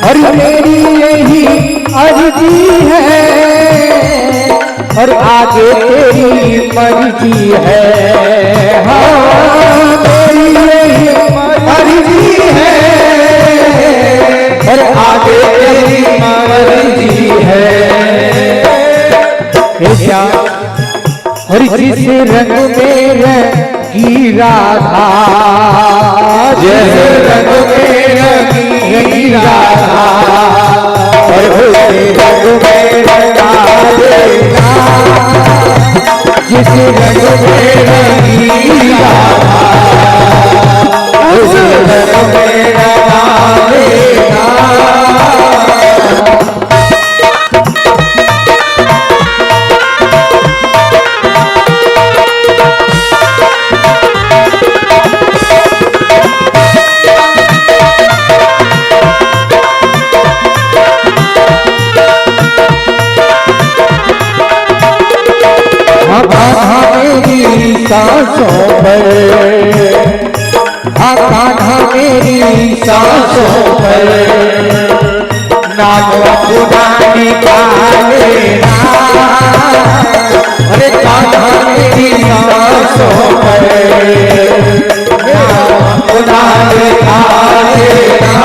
और मेरी यही अर्जी है, और आगे तेरी मर्जी है। हाँ मेरी यही अर्जी है, और आगे तेरी मर्जी है। और जिस रंग में रंगी राधा, जिस रंग में रंगी राधा, और उसे रंग में रंगा देना। जिस रंग में रंगी राधा, उस रंग में रंगा देना। सांसों पर, हाँ कान्हा मेरी सांसों पर नाम अपना निकालेना। अरे कान्हा मेरी सांसों पर नाम अपना निकालेना।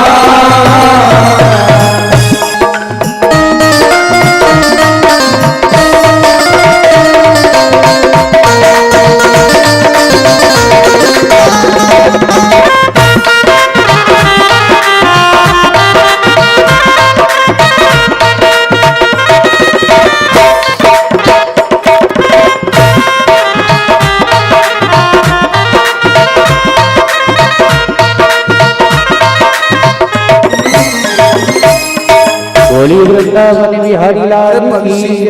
वृंदावन बिहारी लाल की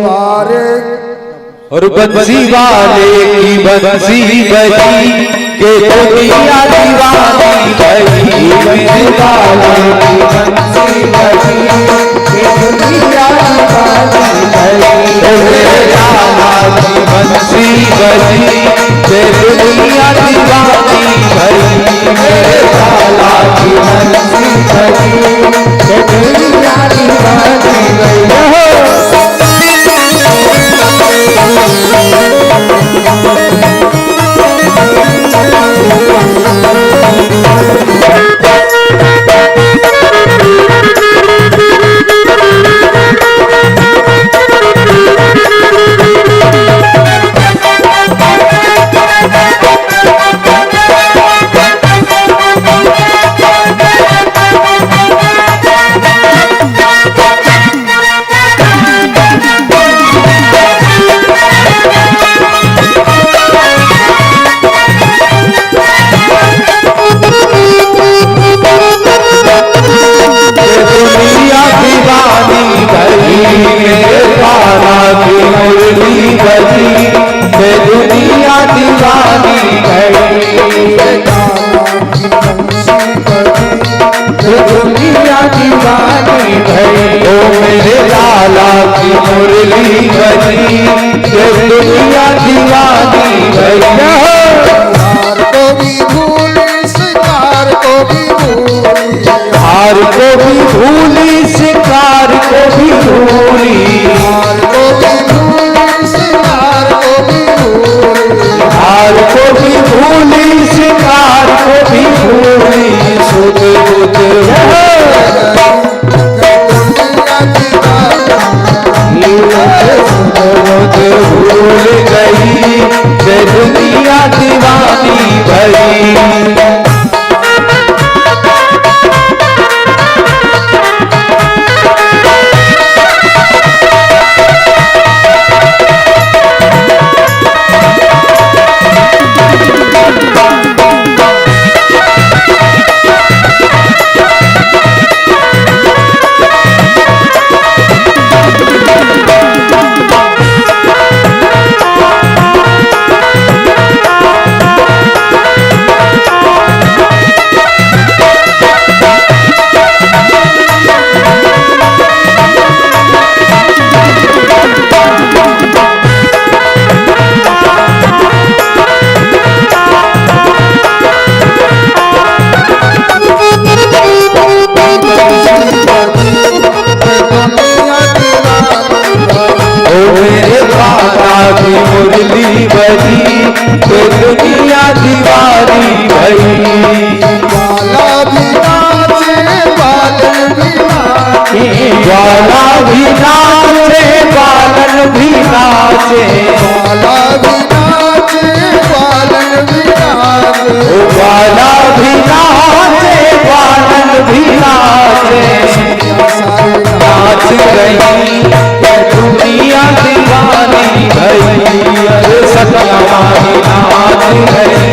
और बंसी वाले की बंसी बजी के दुनिया दीवानी भई। बंसी वाले की बंसी बजी के दुनिया दीवानी भई। लाला की बंसी बजी के दुनिया दीवानी भई। लाला की बंसी बजी के दुनिया दीवानी भई। बजी के दुनिया दीवानी भई। ग्वाला भी नाचे बालन भी नाचे, ग्वाला भी नाचे बालन भी नाचे, ग्वाला भी नाचे बालन भी नाचे, ग्वाला भी नाचे बालन भी नाचे। नाच रही दुनिया दीवानी भई। अरे सतना माही नाच रही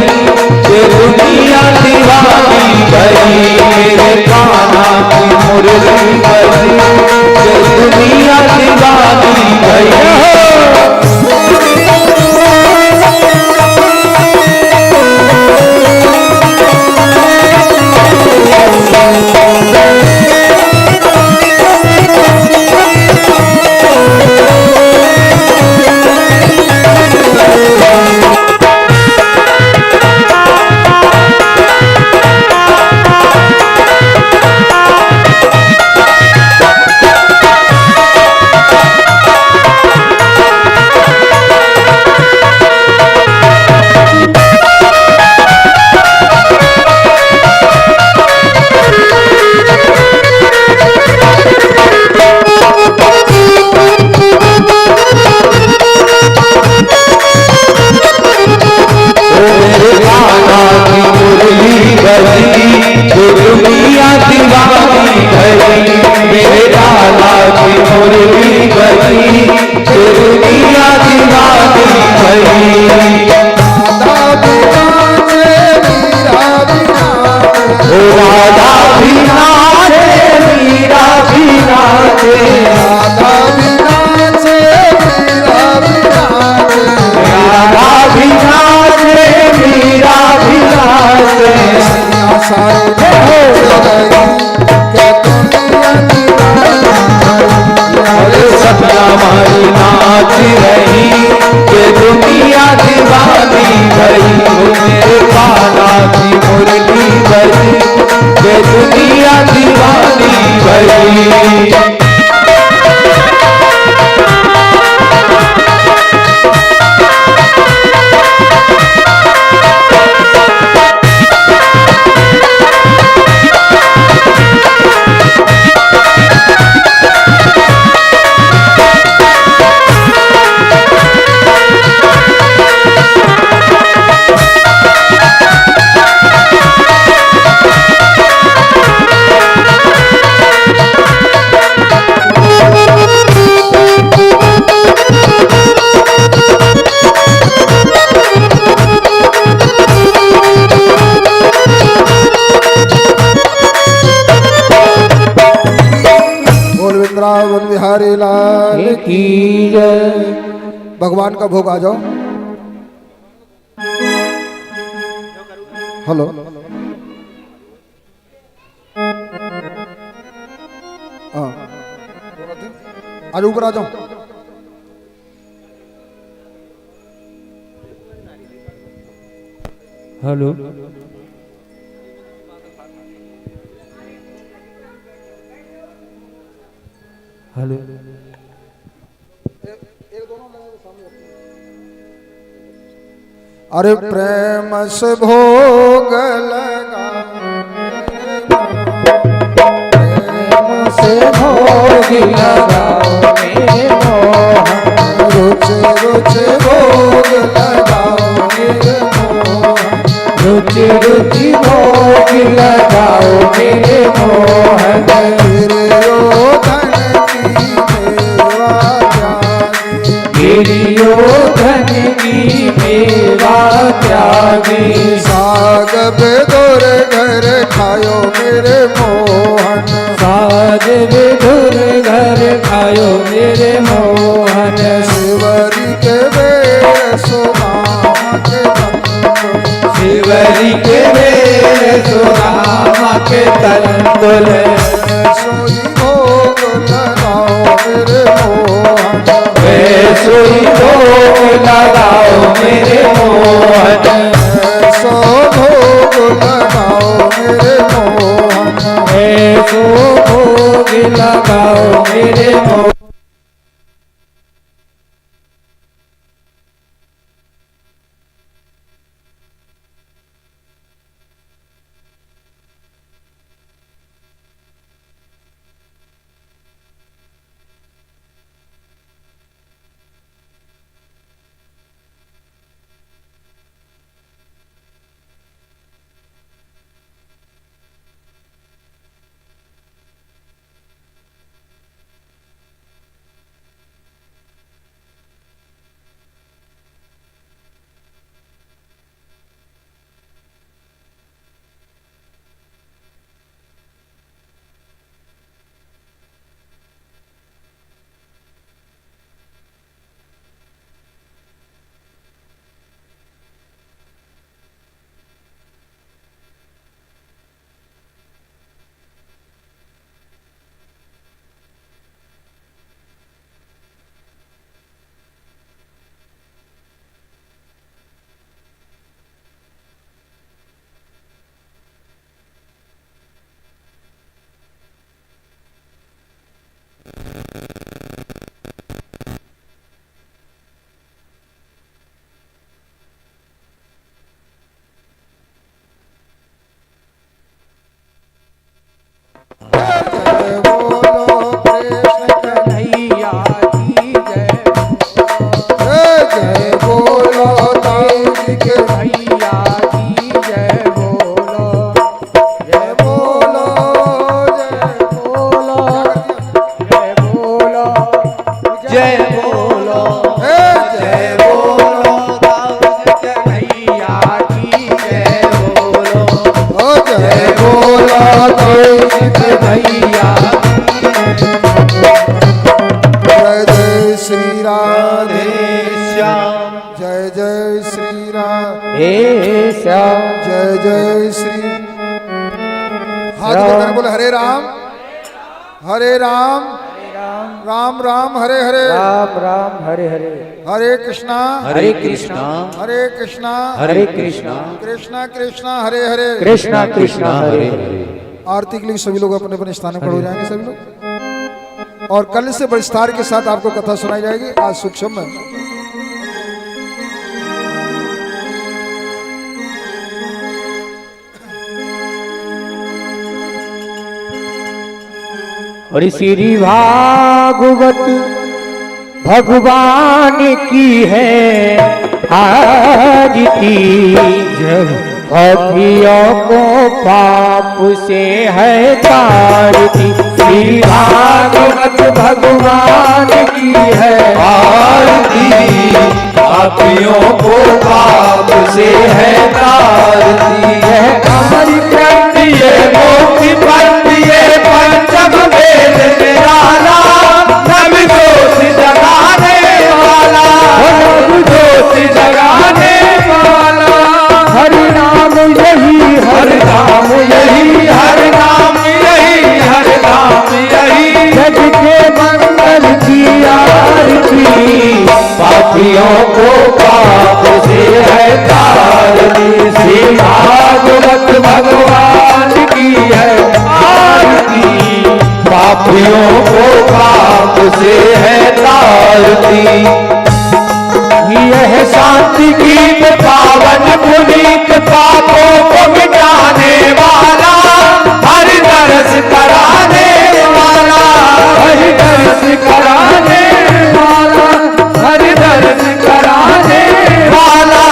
ये दुनिया दीवानी भई। मेरे कान्हा की मुरली बजी ये दुनिया दीवानी भई। वृंदावन बिहारी लाल की जय। भगवान का भोग आ जाओ। हेलो हाँ आज ऊपर आ जाओ। हेलो हेलो अरे प्रेम से भोग लगा, प्रेम से भोग लगाओ मेरे मोहन। रुच रुच भोग लगाओ मेरे मोहन। रुच रुच भोग लगाओ मेरे मोहन। गिरियो धन की मेवा त्यागी, साग बेदोर घर खायो मेरे मोहन। साग बेदोर घर खायो मेरे मोहन। शिवरी के बेर सुदामा के शिवरी के बेर सुदामा के तंदुल। सोई भोग लगाओ मेरे मोहन। सोई भोग लगाओ मेरे मोहन। सो भोग लगाओ मेरे मोहन। सो भोग लगाओ मेरे मोहन। के भैया की जय बोलो जय बोलो जय बोलो जय बोलो जय बोलो हे जय बोलो भैया की जय बोलो ओ जय बोलो भैया जय जय श्री राधे श्याम जय जय श्री राम हे श्याम जय जय श्री हाथ जोड़कर बोले हरे राम राम राम हरे हरे राम राम हरे हरे हरे कृष्णा हरे कृष्णा हरे कृष्णा हरे कृष्णा कृष्णा कृष्णा हरे हरे कृष्णा कृष्णा हरे हरे आरती के लिए सभी लोग अपने अपने स्थान पर हो जाएंगे सभी लोग और कल से विस्तार के साथ आपको कथा सुनाई जाएगी आज सूक्ष्म में और श्री भागवत भगवान की है आरती पापियों को पाप से है तारती श्री भागवत भगवान की है आरती पापियों को पाप से है तारती है अमर ग्रंथ ये मोक्ष पंथ ये पंचम वेद निराला नव जोत जगाने वाला नव जोत जगाने वाला हरि नाम यही हर नाम यही हर नाम यही हर नाम यही जग के मंगल की आरती पापियों को पाप से है तारती श्री भागवत भगवान की है आरती पापियों को पाप से है तारती यह शांति गीत पावन पुनीत पापों को मिटाने वाला हर दरस कराने वाला हर दरस कराने वाला हर दरस कराने वाला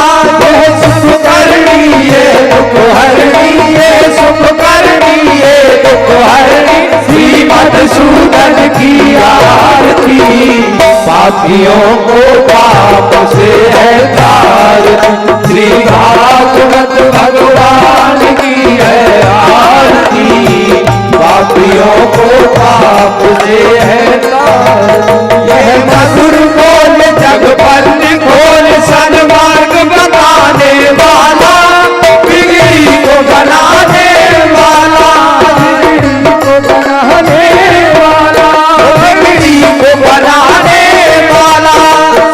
ये सुख करनी ये दुख हरनी ये सुख करनी ये दुख हरनी श्रीमद सूदन की आरती पापियों को पाप से है तारती श्री भागवत भगवान की है आरती पापियों को पाप से है तारती यह मधुर बोल जगपल्ल खोल सन्मार्ग बताने वाला बिगड़ी को बनाने वाला को बनाने वाला बिगड़ी को बनाने वाला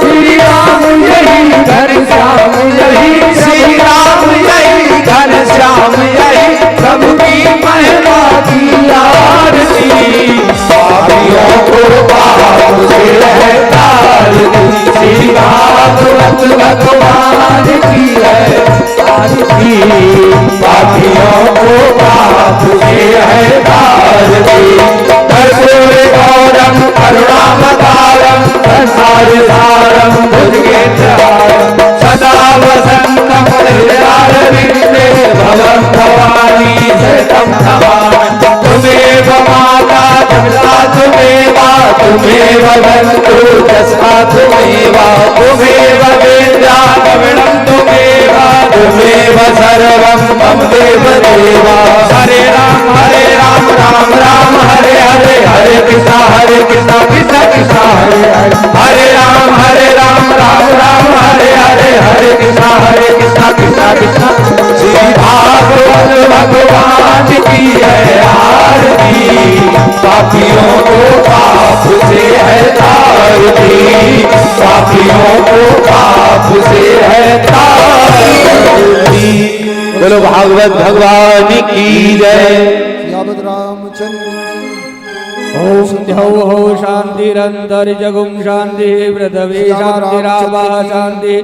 श्री राम यही घर श्याम यही श्री राम यही घन श्याम यही प्रभु की महिमा की आरती पापियों को पाप से है तारती श्री भागवत भगवान की है आरती पापियों को पाप से है तारती कर्पूर गौरम करुणावतारम संसारसारम भुजगेन्द्रहारम सदा वसन्तं हृदयारविन्दे भवं भवानी शतं नमामि तुमेव माता पिता तुमेव बन्धु दशा तुमेव वेद्या कविणं तुमेव सर्वं मम देव देवा हरे राम राम राम हरे हरे हरे कृष्णा कृष्णा कृष्णा हरे हरे हरे राम राम हरे हरे हरे कृष्णा कृष्णा कृष्णा श्री भागवत भगवान की है आरती पापियों को पाप से है तारती पापियों को पाप से है तारती बोलो भागवत भगवान की जय यावत रामचंद्र ओम द्यौ हो शांतिरंतर जगुम शांति पृथ्वी शांतिरावा शांति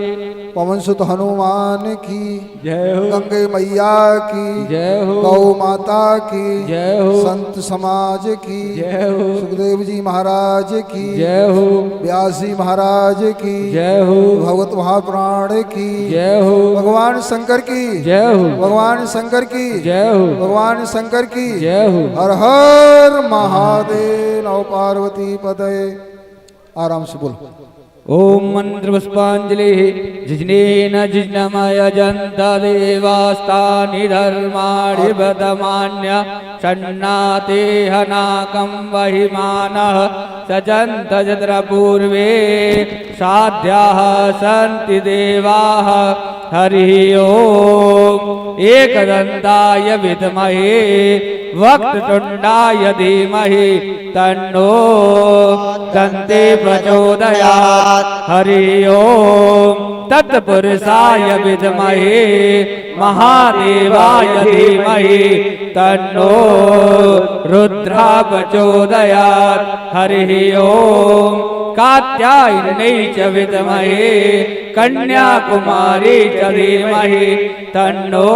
पवन सुत हनुमान की जय हो गंगे मैया की जय हो गौ माता की जय हो संत समाज की जय हो सुखदेव जी महाराज की जय हो व्यास जी महाराज की जय हो भगवत महापुराण की जय हो भगवान शंकर की जय हो भगवान शंकर की जय हो भगवान शंकर की जय हो हर हर महादेव नव पार्वती पदय। आराम से बोलो। ओम मंत्र पुष्पांजलि जिज्ञेन जिज्ञमय जंत देवास्तानि धर्माणि बदमान्य षण्णाते हनाकं वहिमानः सजन्त यत्र पूर्वे साध्याः सन्ति देवाः हरि ओम एकदन्ताय विद्महे वक्रतुण्डाय धीमहि तन्नो दन्ते प्रचोदयात् हरि ओम तत्पुरुषाय विद्महे महादेवाय धीमहि तन्नो रुद्रा प्रचोदयात् हरि ओम कात्यायनै च विद्महे कन्याकुमारी च धीमहि तन्नो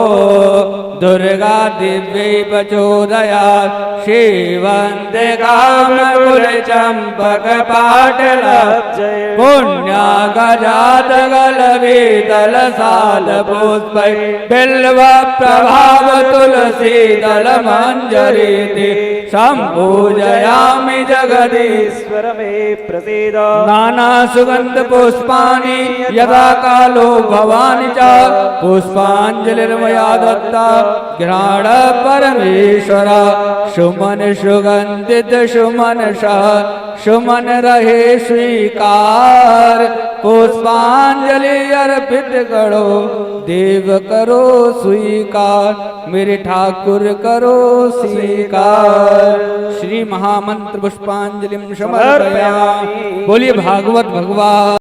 दुर्गा दिव्यै प्रचोदयात् श्रीवन्दिकामकुलचम्पकपाटलब्जै पुण्यागजातगलवेदलसालपुष्पै बिल्वप्रभावतुलसीदलमञ्जरीति सम्पूजयामि जगदीश्वर मे प्रसीद। नानासुगन्धपुष्पाणि यदा कालो भवानि च पुष्पाञ्जलिर्मया दत्ता घ्राण परमेश्वर सुमन सुगंधित सुमन सह सुमन रहे स्वीकार पुष्पांजलि अर्पित करो देव करो स्वीकार मेरे ठाकुर करो स्वीकार। श्री महामंत्र पुष्पांजलिं समर्पयामि। बोलिए भागवत भगवान।